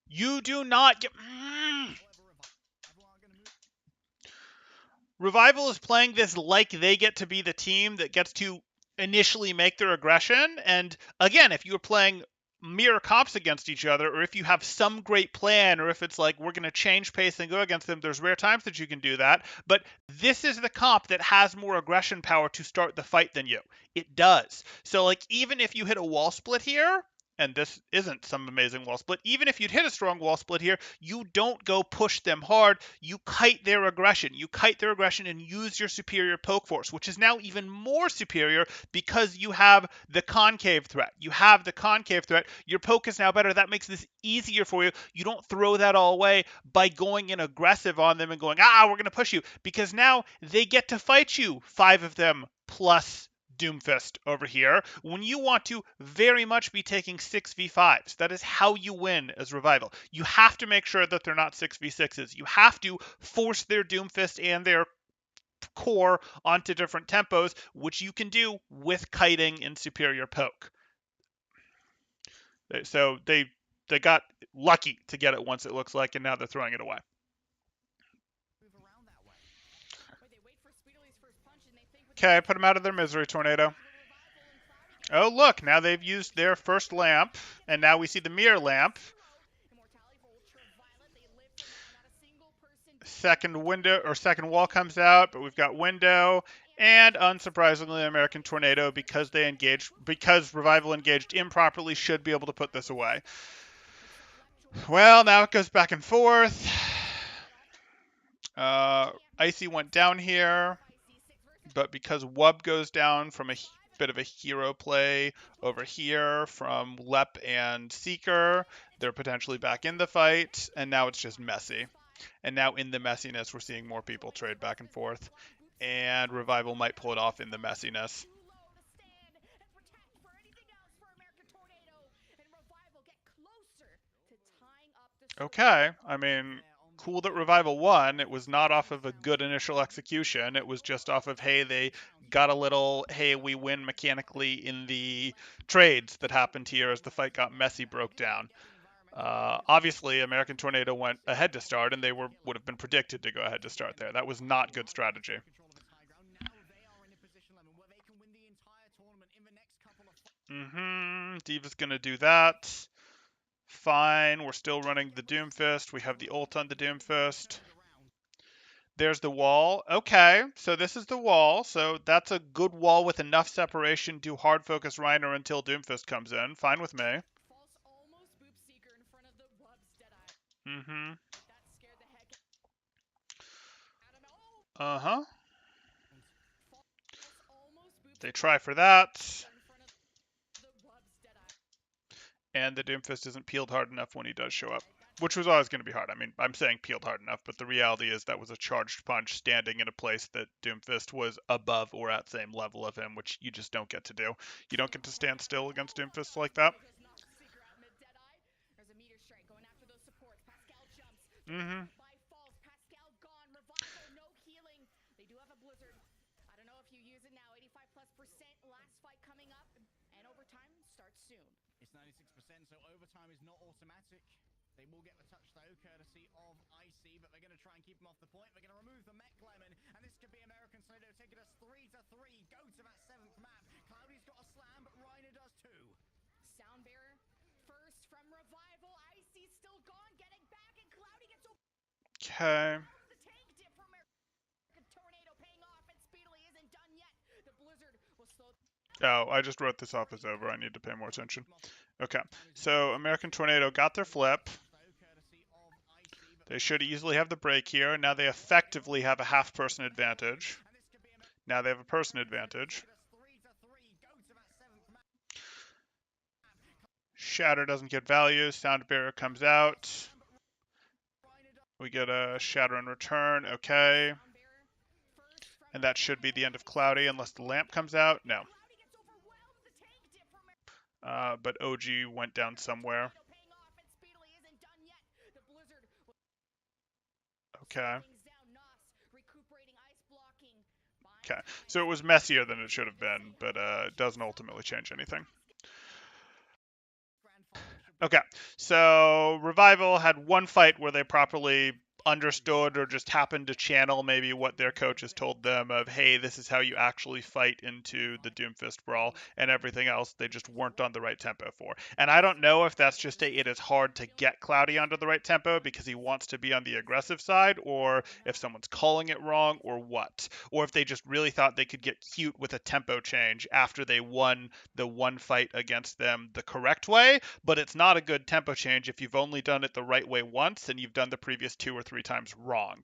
You do not get. However, Revival aren't going to move. Revival is playing this like they get to be the team that gets to initially make their aggression. And again, if you were playing mirror comps against each other, or if you have some great plan, or if it's like we're going to change pace and go against them, there's rare times that you can do that. But this is the comp that has more aggression power to start the fight than you. It does. So like even if you hit a wall split here, and this isn't some amazing wall split, even if you'd hit a strong wall split here, you don't go push them hard. You kite their aggression. You kite their aggression and use your superior poke force, which is now even more superior because you have the concave threat. You have the concave threat. Your poke is now better. That makes this easier for you. You don't throw that all away by going in aggressive on them and going, we're going to push you, because now they get to fight you, 5 of them plus Doomfist over here, when you want to very much be taking 6v5s. That is how you win as Revival. You have to make sure that they're not 6v6s. You have to force their Doomfist and their core onto different tempos, which you can do with kiting and superior poke. So they got lucky to get it once, it looks like, and now they're throwing it away. Okay, put them out of their misery, Tornado. Oh, look, now they've used their first lamp, and now we see the mirror lamp. Second window, or second wall comes out, but we've got window, and unsurprisingly, American Tornado, because Revival engaged improperly, should be able to put this away. Well, now it goes back and forth. Icy went down here, but because Wub goes down from a bit of a hero play over here from Lep and Seeker, they're potentially back in the fight, and now it's just messy. And now in the messiness, we're seeing more people trade back and forth, and Revival might pull it off in the messiness. Okay, I mean, cool that Revival won. It was not off of a good initial execution. It was just off of, hey, they got a little, hey, we win mechanically in the trades that happened here as the fight got messy, broke down. Obviously, American Tornado went ahead to start, and they would have been predicted to go ahead to start there. That was not good strategy. Diva's going to do that. Fine, we're still running the Doomfist. We have the ult on the Doomfist. There's the wall. Okay, so this is the wall. So that's a good wall with enough separation to hard focus Reiner until Doomfist comes in. Fine with me. Uh-huh. They try for that. And the Doomfist isn't peeled hard enough when he does show up, which was always going to be hard. I mean, I'm saying peeled hard enough, but the reality is that was a charged punch standing in a place that Doomfist was above or at same level of him, which you just don't get to do. You don't get to stand still against Doomfist like that. Mm-hmm. by falls. Pascal gone. Revival, no healing. They do have a blizzard. I don't know if you use it now. 85+%. Last fight coming up, and overtime starts soon. It's 96%, so overtime is not automatic. They will get the touch though, courtesy of Icy, but they're going to try and keep him off the point. They're going to remove the mech lemon, and this could be American Tornado taking us 3-3. Go to that 7th map. Cloudy's got a slam, but Reiner does too. Sound bearer first from Revival. Icy's still gone, getting back, and Cloudy gets over. Okay. The tank dip from American Tornado paying off, and speedily isn't done yet. The blizzard will slow. Oh, I just wrote this off as over. I need to pay more attention. Okay, so American Tornado got their flip. They should easily have the break here. Now they effectively have a half-person advantage. Now they have a person advantage. Shatter doesn't get value. Sound Barrier comes out. We get a Shatter in return. Okay. And that should be the end of Cloudy unless the lamp comes out. No. But OG went down somewhere. Okay. Okay. So it was messier than it should have been, but it doesn't ultimately change anything. Okay, so Revival had one fight where they properly understood or just happened to channel maybe what their coaches told them of, hey, this is how you actually fight into the Doomfist Brawl, and everything else they just weren't on the right tempo for. And I don't know if that's just it is hard to get Cloudy onto the right tempo because he wants to be on the aggressive side, or if someone's calling it wrong, or what. Or if they just really thought they could get cute with a tempo change after they won the one fight against them the correct way, but it's not a good tempo change if you've only done it the right way once and you've done the previous 2 or 3 times wrong.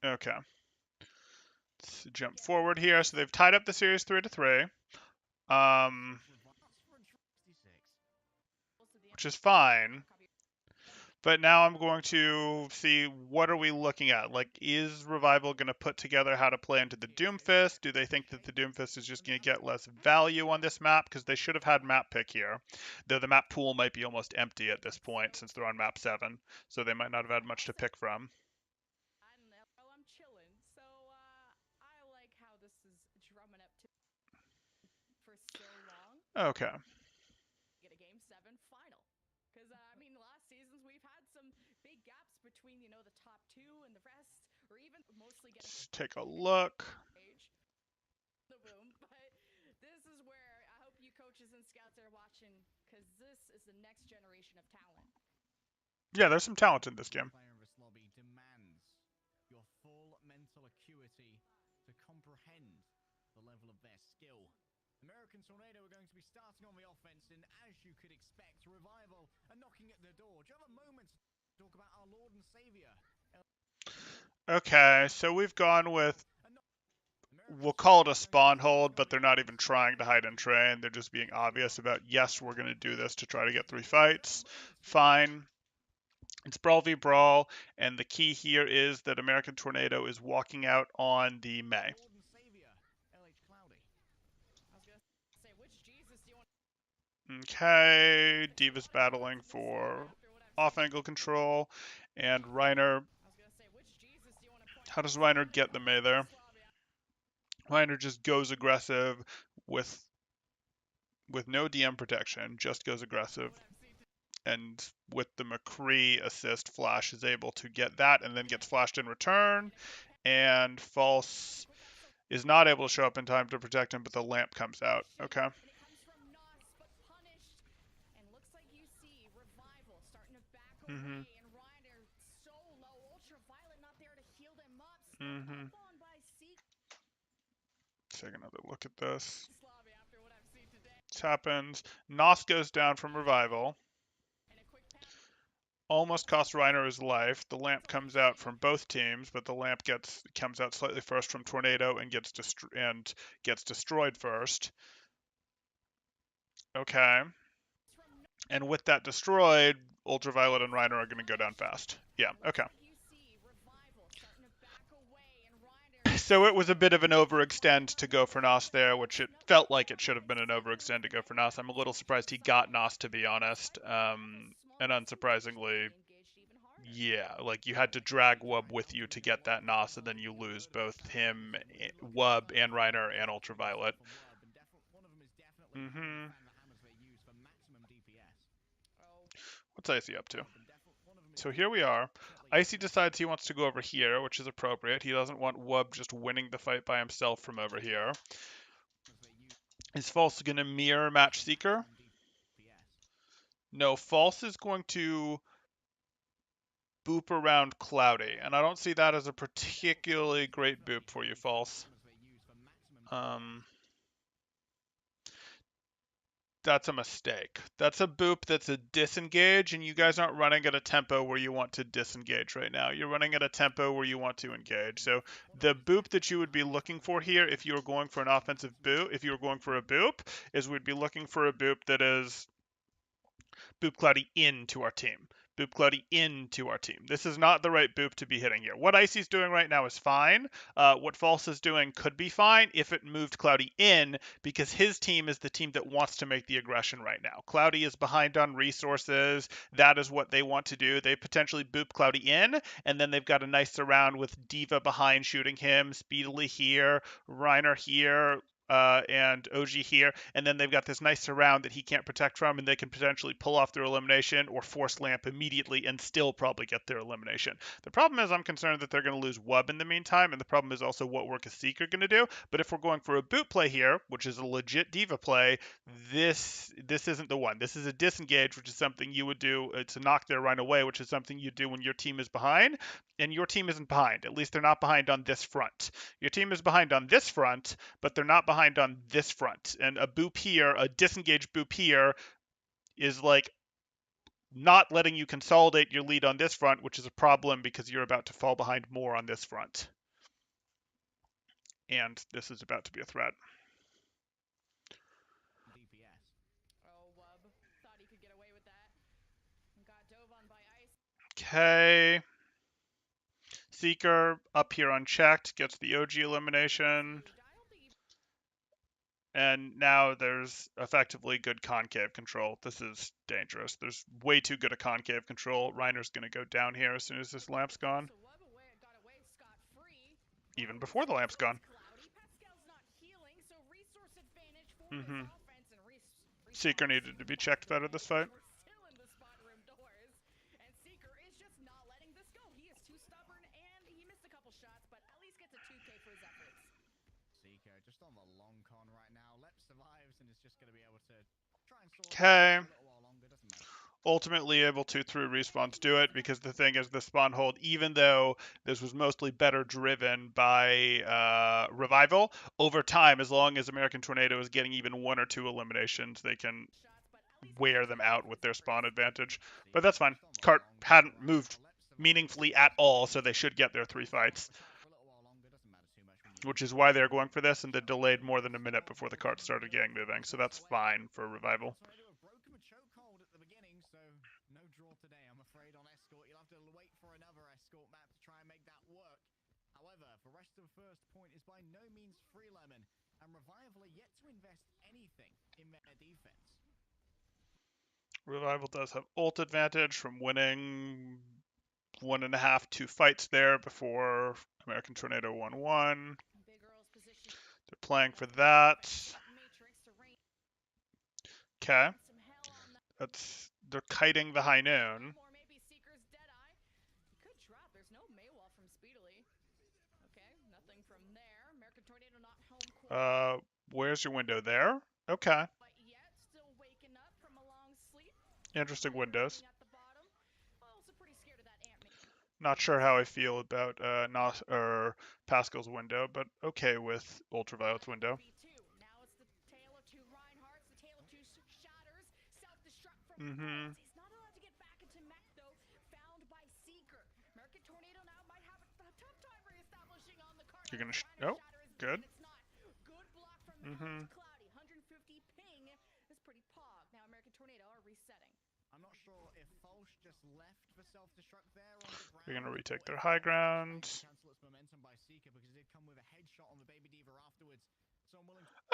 Okay. Let's jump forward here. So they've tied up the series 3-3. Which is fine. But now I'm going to see what are we looking at. Like, is Revival going to put together how to play into the Doomfist? Do they think that the Doomfist is just going to get less value on this map? Because they should have had map pick here. Though the map pool might be almost empty at this point since they're on map 7. So they might not have had much to pick from. I'm chilling. So I like how this is drumming up for so long. Okay. Get a game 7 final. Because I mean, last seasons we've had some big gaps between the top 2 and the rest, or even mostly getting. Let's take a look. The boom, but this is where I hope you coaches and scouts are watching, because this is the next generation of talent. Yeah, there's some talent in this game. Player in this lobby demands your full mental acuity to comprehend the level of their skill. American Tornado are going to be starting on the offense, and as you could expect, Revival are knocking at the door. Do you have a moment to talk about our Lord and Savior? Okay, so we've gone with, we'll call it a spawn hold, but they're not even trying to hide and train. They're just being obvious about, yes, we're going to do this to try to get 3 fights. Fine. It's Brawl v Brawl, and the key here is that American Tornado is walking out on the May. Okay, Diva's battling for off-angle control, and Reiner. How does Reiner get the May there? Reiner just goes aggressive with no DM protection, just goes aggressive. And with the McCree assist, Flash is able to get that and then gets flashed in return. And False is not able to show up in time to protect him, but the lamp comes out. Okay. Mm-hmm. Mm-hmm. Take another look at this. This happens. Nos goes down from Revival. Almost cost Reiner his life. The lamp comes out from both teams, but the lamp comes out slightly first from Tornado and gets destroyed first. Okay. And with that destroyed, Ultraviolet and Reiner are going to go down fast. Yeah, okay. So it was a bit of an overextend to go for Nos there, which it felt like it should have been an overextend to go for Nos. I'm a little surprised he got Nos, to be honest. And unsurprisingly, yeah, like you had to drag Wub with you to get that Nos, and then you lose both him, Wub, and Reiner and Ultraviolet. Mm-hmm. What's Icy up to? So here we are. Icy decides he wants to go over here, which is appropriate. He doesn't want Wub just winning the fight by himself from over here. Is False going to mirror Match Seeker? No, False is going to boop around Cloudy, and I don't see that as a particularly great boop for you, False. That's a mistake. That's a boop that's a disengage, and you guys aren't running at a tempo where you want to disengage right now. You're running at a tempo where you want to engage. So the boop that you would be looking for here, if you were going for an offensive boop, if you were going for a boop, is we'd be looking for a boop that is Boop Cloudy into our team. Boop Cloudy into our team. This is not the right boop to be hitting here. What Icy's doing right now is fine. What False is doing could be fine if it moved Cloudy in, because his team is the team that wants to make the aggression right now. Cloudy is behind on resources. That is what they want to do. They potentially boop Cloudy in, and then they've got a nice surround with Diva behind shooting him, Speedily here, Reiner here, and OG here, and then they've got this nice surround that he can't protect from, and they can potentially pull off their elimination or force lamp immediately and still probably get their elimination. The problem is I'm concerned that they're going to lose Wub in the meantime, and the problem is also what work is Seeker going to do. But if we're going for a boot play here, which is a legit Diva play, this isn't the one. This is a disengage, which is something you would do to knock their run away, which is something you do when your team is behind, and your team isn't behind. At least they're not behind on this front. Your team is behind on this front, but they're not behind on this front. And a boop here, a disengaged boop here, is like not letting you consolidate your lead on this front, which is a problem because you're about to fall behind more on this front. And this is about to be a threat. Okay. Seeker up here unchecked, gets the OG elimination. And now there's effectively good concave control. This is dangerous. There's way too good a concave control. Reiner's going to go down here as soon as this lamp's gone. Even before the lamp's gone. Mm-hmm. Seeker needed to be checked better this fight. Okay. Ultimately able to, through respawns, do it, because the thing is the spawn hold, even though this was mostly better driven by Revival, over time, as long as American Tornado is getting even one or two eliminations, they can wear them out with their spawn advantage. But that's fine. Cart hadn't moved meaningfully at all, so they should get their 3 fights. Which is why they're going for this, and they delayed more than a minute before the cart started getting moving, so that's fine for Revival. First point is by no means free, Lemon, and Revival are yet to invest anything in their defense. Revival does have ult advantage from winning 1.5, 2 fights there before American Tornado 1-1. They're playing for that. Okay. They're kiting the high noon. Where's your window there? Okay. Interesting windows. Not sure how I feel about Pascal's window, but okay with Ultraviolet's window. Mm-hmm. You're gonna oh, good. Mm-hmm. They're gonna retake their high ground.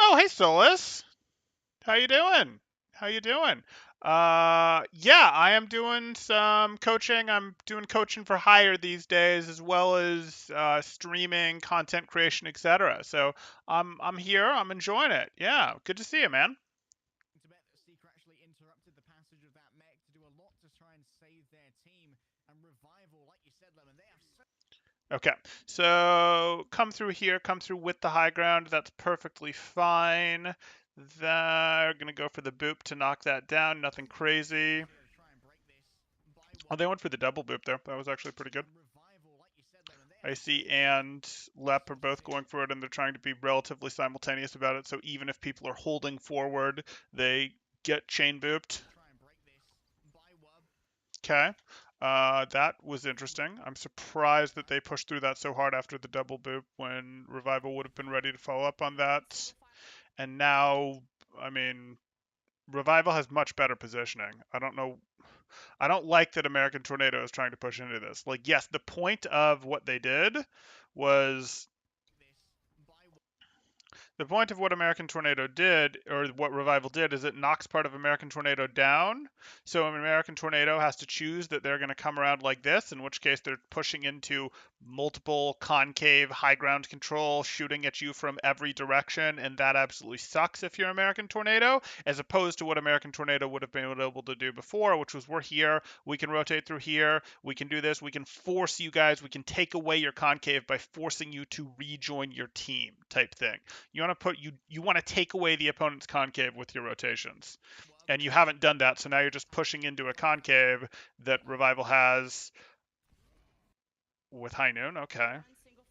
Oh, hey Solus. How you doing? How you doing? Yeah, I am doing some coaching. I'm doing coaching for hire these days, as well as streaming, content creation, etc. So I'm here. I'm enjoying it. Yeah, good to see you, man. To bet that Seeker actually interrupted the passage of that mech to do a lot to try and save their team. And Revival, like you said, Lemon, they have so Okay, so come through here, come through with the high ground. That's perfectly fine. They're gonna go for the boop to knock that down. Nothing crazy. here to try and break this by Oh, one. they went for the double boop there. That was actually pretty good. And Revival, like you said, Lemon, they have Icy and Lep are both going for it, and they're trying to be relatively simultaneous about it. So even if people are holding forward, they get chain booped. try and break this by Wub. Okay. That was interesting. I'm surprised that they pushed through that so hard after the double boop when Revival would have been ready to follow up on that. And now, I mean, Revival has much better positioning. I don't know. I don't like that American Tornado is trying to push into this. Like, yes, the point of what they did was This by Wub. the point of what American Tornado did, or what Revival did, is it knocks part of American Tornado down. So American Tornado has to choose that they're going to come around like this, in which case they're pushing into multiple concave high ground control, shooting at you from every direction, and that absolutely sucks if you're American Tornado, as opposed to what American Tornado would have been able to do before, which was we're here, we can rotate through here, we can do this, we can force you guys, we can take away your concave by forcing you to rejoin your team type thing. You want to take away the opponent's concave with your rotations. And you haven't done that, so now you're just pushing into a concave that Revival has with High Noon. Okay.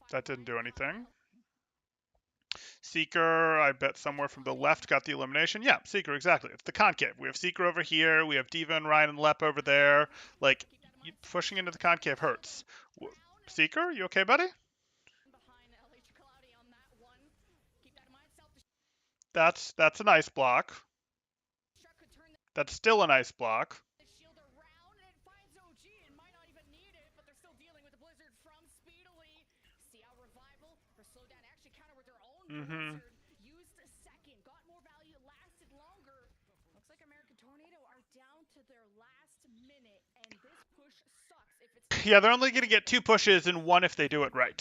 That didn't do anything. Seeker, I bet somewhere from the left got the elimination. Yeah, Seeker, exactly. It's the concave. We have Seeker over here. We have Diva and Ryan and Lep over there. Like, pushing into the concave hurts. Seeker, you okay, buddy? That's a nice block. That's still a nice block. Shield around and it finds OG and might not even need it, but they're still dealing with the blizzard from Speedily. See how Revival, her slowdown actually counter with their own blizzard. Used a second, got more value, lasted longer. Looks like American Tornado are down to their last minute, and this push sucks if it's Yeah, they're only going to get 2 pushes and 1 if they do it right.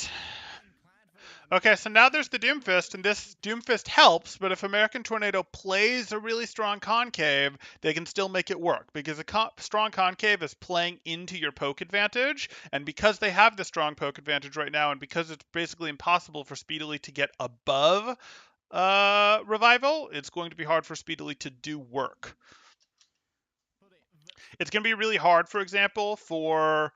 Okay, so now there's the Doomfist, and this Doomfist helps, but if American Tornado plays a really strong concave, they can still make it work, because a strong concave is playing into your poke advantage, and because they have the strong poke advantage right now, and because it's basically impossible for Speedily to get above Revival, it's going to be hard for Speedily to do work. It's going to be really hard, for example, for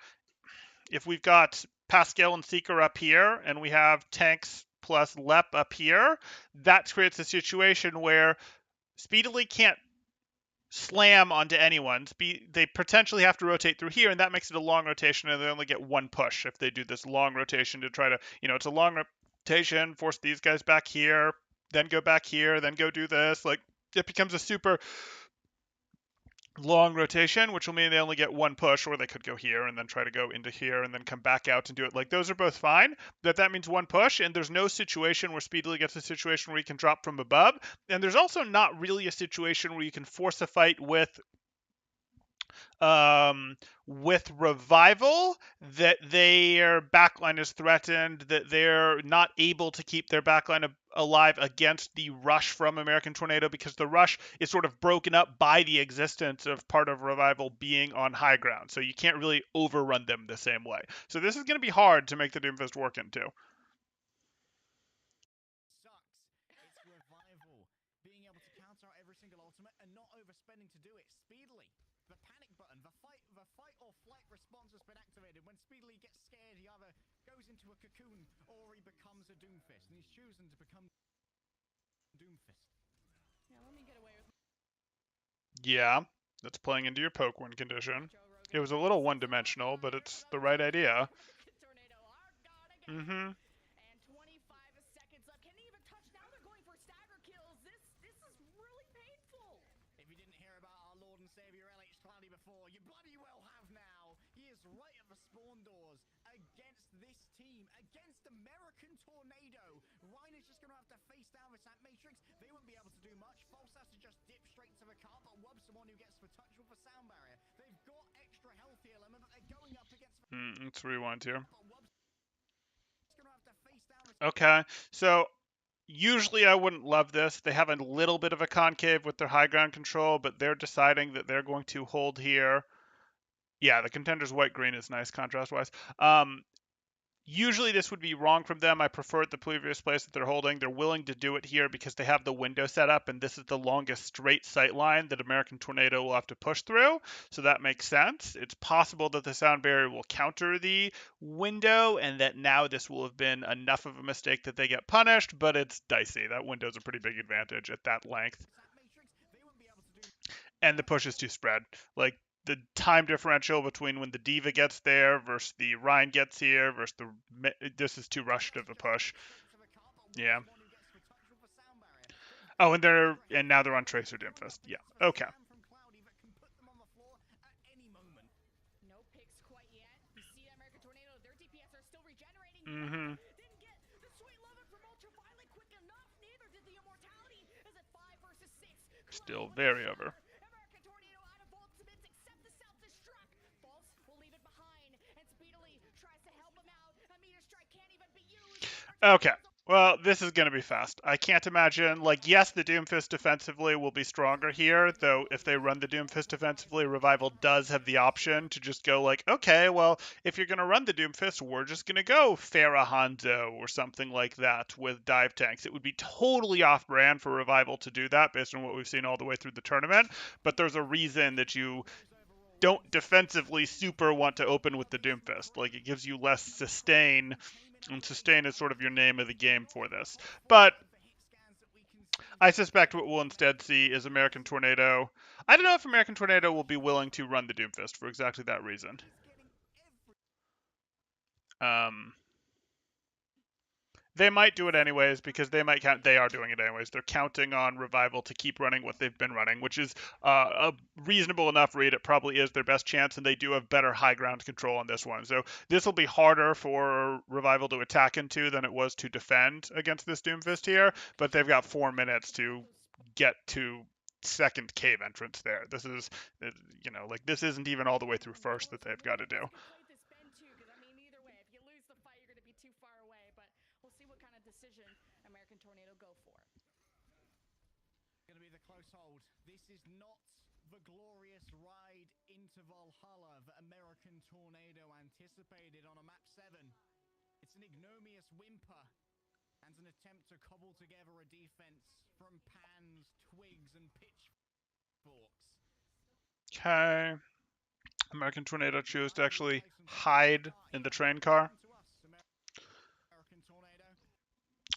if we've got Pascal and Seeker up here, and we have tanks plus Lep up here, that creates a situation where Speedily can't slam onto anyone. They potentially have to rotate through here, and that makes it a long rotation, and they only get 1 push if they do this long rotation to try to, it's a long rotation, force these guys back here, then go back here, then go do this. Like, it becomes a super long rotation, which will mean they only get 1 push, or they could go here and then try to go into here and then come back out and do it. Like, those are both fine, but that means 1 push, and there's no situation where Speedily gets a situation where you can drop from above, and there's also not really a situation where you can force a fight with Revival, that their backline is threatened, that they're not able to keep their backline alive against the rush from American Tornado, because the rush is sort of broken up by the existence of part of Revival being on high ground. So you can't really overrun them the same way. So this is going to be hard to make the Doomfist work into. Sucks. It's Revival being able to counter out every single ultimate and not overspending to do it speedily. The panic button, the fight or flight response has been activated. When Speedily gets scared, he either goes into a cocoon or he becomes a Doomfist, and he's choosing to become Doomfist. Yeah, let me get away with Yeah, that's playing into your poke win condition. It was a little one-dimensional, but it's the right idea. Mm-hmm. And 25 seconds left. Can he even touch? Now they're going for stagger kills. This is really painful. If you didn't hear about our Lord and Savior LH Cloudy before, you bloody well have now. He is right at the spawn doors against this team against American Tornado. Reiner's just going to have to face down this Matrix. They won't be able to do much. False has to just dip straight to the car, but Wub's the one who gets the touch with the sound barrier. They've got extra health here, but they're going up against Let's rewind here. but Wub's going to have to face down this. Okay, so usually I wouldn't love this. They have a little bit of a concave with their high ground control, but they're deciding that they're going to hold here. Yeah, the Contenders white-green is nice contrast-wise. Usually this would be wrong from them. I prefer it the previous place that they're holding. They're willing to do it here because they have the window set up, and this is the longest straight sight line that American Tornado will have to push through. So that makes sense. It's possible that the sound barrier will counter the window, and that now this will have been enough of a mistake that they get punished, but it's dicey. That window's a pretty big advantage at that length. And the push is too spread. Like, the time differential between when the Diva gets there versus the Ryan gets here versus this is too rushed of a push. Yeah. Oh, and now they're on Tracer Doomfist. Yeah. Okay. No picks quite yet. You see American Tornado, their DPS are still regenerating. Mm-hmm. Didn't get the sweet loving from Ultraviolet quick enough. Neither did the Immortality. Is it 5 versus 6? Still very over. American Tornado out of ultimates except the self-destruct. False will leave it behind and speedily tries to help him out. A meter strike can't even be used. Okay. Well, this is going to be fast. I can't imagine, like, yes, the Doomfist defensively will be stronger here, though if they run the Doomfist defensively, Revival does have the option to just go like, okay, well, if you're going to run the Doomfist, we're just going to go Farah Hanzo or something like that with dive tanks. It would be totally off-brand for Revival to do that based on what we've seen all the way through the tournament, but there's a reason that you don't defensively super want to open with the Doomfist. Like, it gives you less sustain, and sustain is sort of your name of the game for this. But I suspect what we'll instead see is American Tornado. I don't know if American Tornado will be willing to run the Doomfist for exactly that reason. They might do it anyways because they are doing it anyways. They're counting on Revival to keep running what they've been running, which is a reasonable enough read. It probably is their best chance, and they do have better high ground control on this one. So this will be harder for Revival to attack into than it was to defend against this Doomfist here, but they've got 4 minutes to get to second cave entrance there. This is, like, this isn't even all the way through first that they've got to do. Decision American Tornado go for. Going to be the close hold. This is not the glorious ride into Valhalla that American Tornado anticipated on a map 7. It's an ignominious whimper and an attempt to cobble together a defense from pans, twigs, and pitchforks. Okay. American Tornado chose to actually hide in the train car.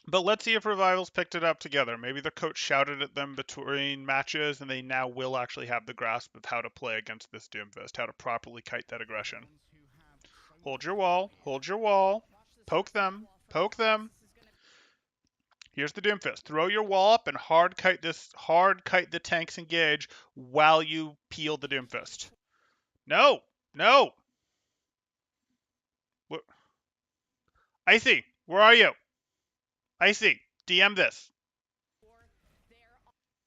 But let's see if Revival's picked it up together. Maybe the coach shouted at them between matches, and they now will actually have the grasp of how to play against this Doomfist, how to properly kite that aggression. Hold your wall. Hold your wall. Poke them. Poke them. Here's the Doomfist. Throw your wall up and hard kite the tanks engage while you peel the Doomfist. No. No. What? Icy, where are you? Icy, DM this. Their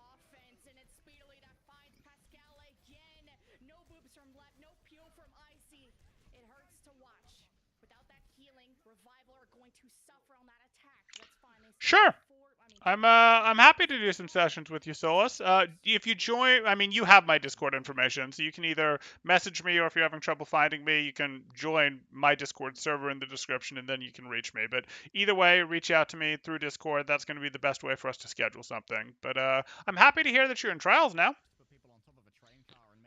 offense, and it's speedily that finds Pascal again. No boobs from left, no peel from Icy. It hurts to watch. Without that healing, Revival are going to suffer on that attack. That's fine. Sure. I'm happy to do some sessions with you, Solus. If you join, you have my Discord information, so you can either message me, or if you're having trouble finding me, you can join my Discord server in the description, and then you can reach me. But either way, reach out to me through Discord. That's going to be the best way for us to schedule something. But I'm happy to hear that you're in trials now,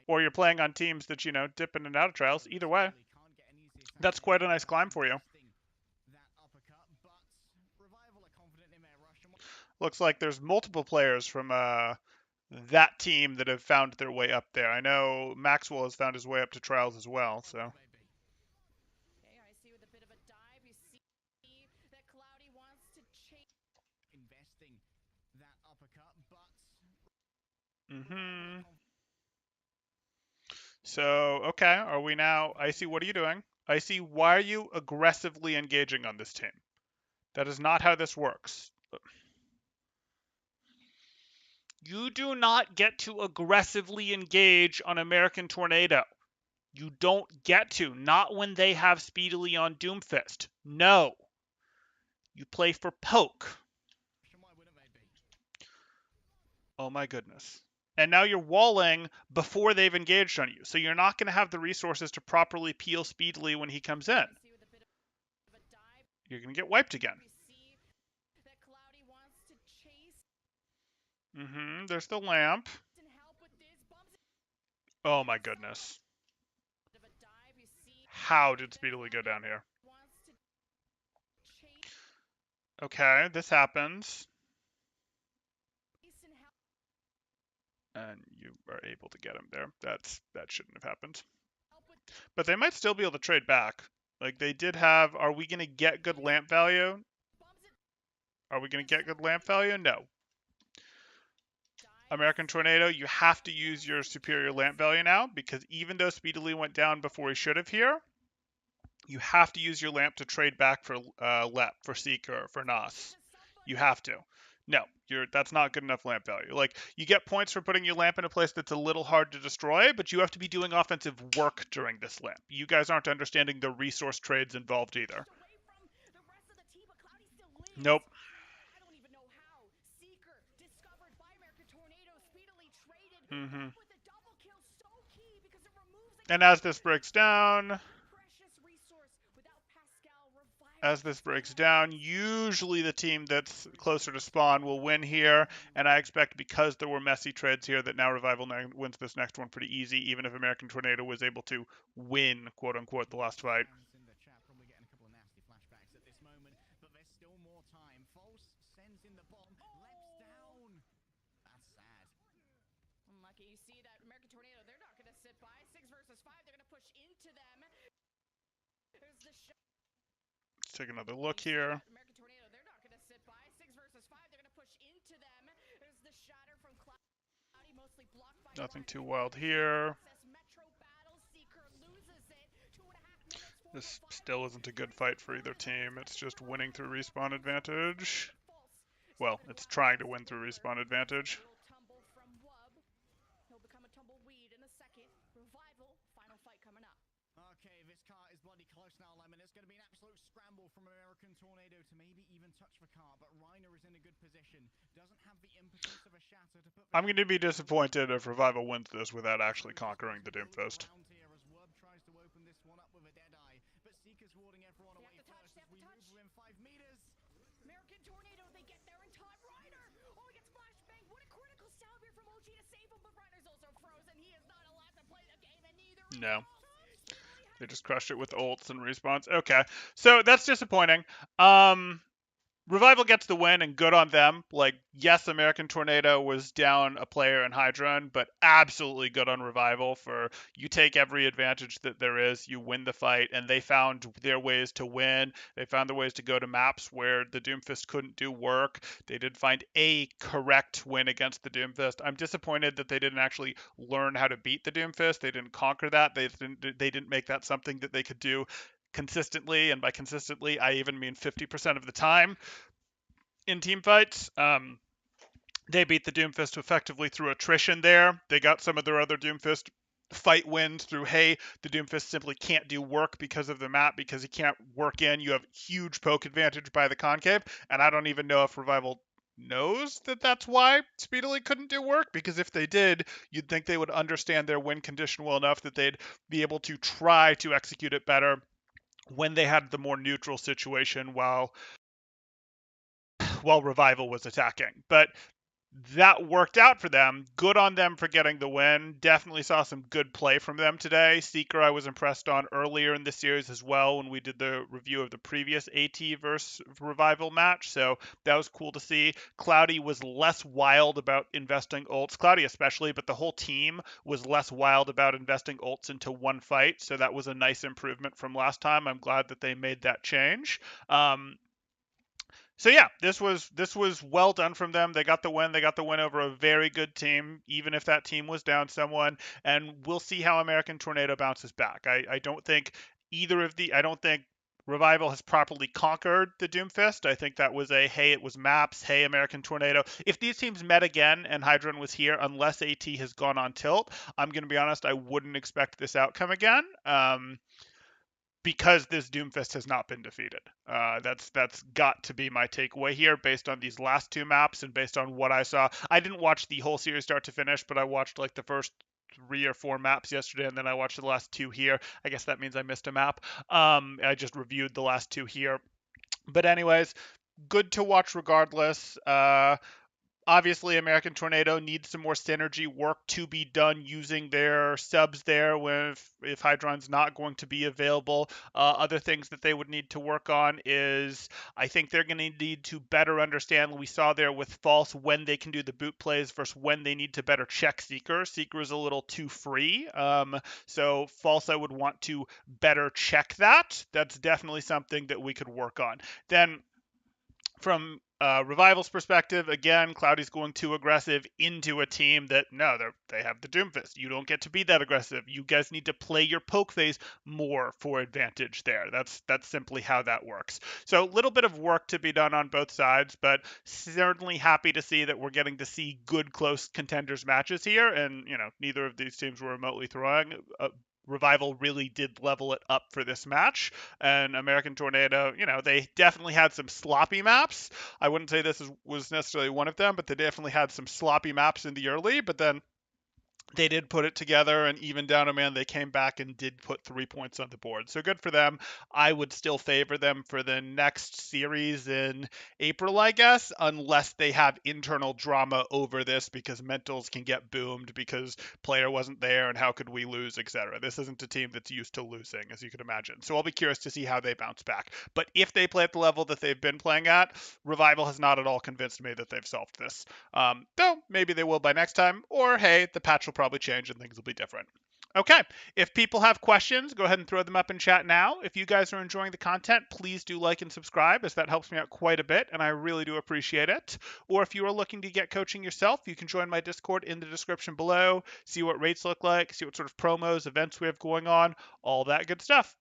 or you're playing on teams that dip in and out of trials. Either way, that's quite a nice climb for you. Looks like there's multiple players from that team that have found their way up there. I know Maxwell has found his way up to trials as well, so. Okay, I see with a bit of a dive, you see that Cloudy wants to change. Investing that uppercut, but... So, okay, are we now... Icy, what are you doing? Icy, why are you aggressively engaging on this team? That is not how this works. You do not get to aggressively engage on American Tornado. You don't get to. Not when they have Speedily on Doomfist. No. You play for poke. Why wouldn't they be? Oh my goodness. And now you're walling before they've engaged on you. So you're not going to have the resources to properly peel Speedily when he comes in. See with a bit of a dive. You're going to get wiped again. We see that Cloudy wants to chase There's the lamp. and help with this. Bumps it. Oh my goodness. Bit of a dive. You see How did Speedily go down here? wants to chase Okay, this happens. and help. And you are able to get him there. That shouldn't have happened. Help with But they might still be able to trade back. Like they did have. Are we going to get good lamp value? bumps it. Are we going to get good lamp value? No. Dive. American Tornado, you have to use your superior lamp value now because even though Speedily went down before he should have here, you have to use your lamp to trade back for Lep, for Seeker, for Nas. You have to. No, that's not good enough lamp value. Like you get points for putting your lamp in a place that's a little hard to destroy, but you have to be doing offensive work during this lamp. You guys aren't understanding the resource trades involved either. Away from the rest of the team, but Cloudy still lives. Nope. I don't even know how. Seeker discovered by American Tornado, speedily traded. Mhm. With the double kill, so key because it removes the And as this breaks down, precious resource without Pascal reviving. usually the team that's closer to spawn will win here, and I expect because there were messy trades here that now Revival wins this next one pretty easy, even if American Tornado was able to win, quote unquote, the last fight. Fans in the chat probably getting a couple of nasty flashbacks at this moment, but there's still more time. False sends in the bomb. Leps down. That's sad. Unlucky. You see that American Tornado, they're not going to sit by. 6 versus 5, they're going to push into them. There's the shot. Let's take another look here. American Tornado, they're not going to sit by. 6 versus 5, they're going to push into them. There's the shatter from Cloudy, mostly blocked by Nothing Ryan. too wild here. Metro battle, Seeker loses it. 2.5 minutes for This Revival. still isn't a good fight for either team. It's just winning through respawn advantage. Well, it's trying to win through respawn advantage. Little tumble from Wub. He'll become a tumbleweed in a second. Revival, final fight coming up. Okay, this car is bloody close now, Lemon. It's going to be an absolute scramble from American Tornado to maybe even touch the car, but Reiner is in a good position. Doesn't have the impotence of a shatter to put. I'm going to be disappointed if Revival wins this without actually conquering the Doomfist. Here as Wub tries to open this one up with a dead eye, but Seeker's warding everyone They away have to touch, first they as we have to move touch. within 5 meters. American Tornado, they get there in time. Reiner! Oh, he gets flashbang. What a critical stab here from OG to save him, but Reiner's also frozen. He is not allowed to play the game, and neither is No. False. They just crushed it with ults and respawns. Okay, so that's disappointing. Revival gets the win, and good on them. Like, yes, American Tornado was down a player in Hydron, but absolutely good on Revival for you take every advantage that there is, you win the fight, and they found their ways to win. They found their ways to go to maps where the Doomfist couldn't do work. They did find a correct win against the Doomfist. I'm disappointed that they didn't actually learn how to beat the Doomfist. They didn't conquer that. They didn't make that something that they could do consistently, and by consistently, I even mean 50% of the time in team fights. They beat the Doomfist effectively through attrition there. They got some of their other Doomfist fight wins through, hey, the Doomfist simply can't do work because of the map, because he can't work in. You have huge poke advantage by the concave, and I don't even know if Revival knows that that's why Speedily couldn't do work, because if they did, you'd think they would understand their win condition well enough that they'd be able to try to execute it better when they had the more neutral situation while Revival was attacking. But that worked out for them. Good on them for getting the win. Definitely saw some good play from them today. Seeker I was impressed on earlier in the series as well when we did the review of the previous AT versus Revival match. So that was cool to see. Cloudy was less wild about investing ults. Cloudy especially, but the whole team was less wild about investing ults into one fight. So that was a nice improvement from last time. I'm glad that they made that change. So yeah, this was well done from them. They got the win. They got the win over a very good team, even if that team was down someone. And we'll see how American Tornado bounces back. I don't think I don't think Revival has properly conquered the Doomfist. I think that was hey, it was Maps, hey, American Tornado. If these teams met again and Hydron was here, unless AT has gone on tilt, I'm going to be honest, I wouldn't expect this outcome again. Because this Doomfist has not been defeated. That's got to be my takeaway here, based on these last two maps and based on what I saw. I didn't watch the whole series start to finish, but I watched like the first 3 or 4 maps yesterday, and then I watched the last two here. I guess that means I missed a map. I just reviewed the last two here. But anyways, good to watch regardless. Obviously, American Tornado needs some more synergy work to be done using their subs there when if Hydron's not going to be available. Other things that they would need to work on is I think they're going to need to better understand. We saw there with False when they can do the boot plays versus when they need to better check Seeker. Seeker is a little too free. So False, I would want to better check that. That's definitely something that we could work on. Then from Revival's perspective, again, Cloudy's going too aggressive into a team that no, they have the Doomfist. You don't get to be that aggressive. You guys need to play your poke phase more for advantage there. That's simply how that works. So a little bit of work to be done on both sides, but certainly happy to see that we're getting to see good close contenders matches here. And neither of these teams were remotely throwing. Revival really did level it up for this match. And American Tornado, they definitely had some sloppy maps. I wouldn't say was necessarily one of them, but they definitely had some sloppy maps in the early. But then they did put it together, and even down a man, they came back and did put 3 points on the board. So good for them. I would still favor them for the next series in April, I guess, unless they have internal drama over this because mentals can get boomed because player wasn't there and how could we lose, etc. This isn't a team that's used to losing, as you could imagine. So I'll be curious to see how they bounce back. But if they play at the level that they've been playing at, Revival has not at all convinced me that they've solved this. Though maybe they will by next time, or hey, the patch will probably change and things will be different. Okay, if people have questions, go ahead and throw them up in chat now. If you guys are enjoying the content, please do like and subscribe, as that helps me out quite a bit, and I really do appreciate it. Or if you are looking to get coaching yourself, you can join my Discord in the description below, see what rates look like, see what sort of promos, events we have going on, all that good stuff.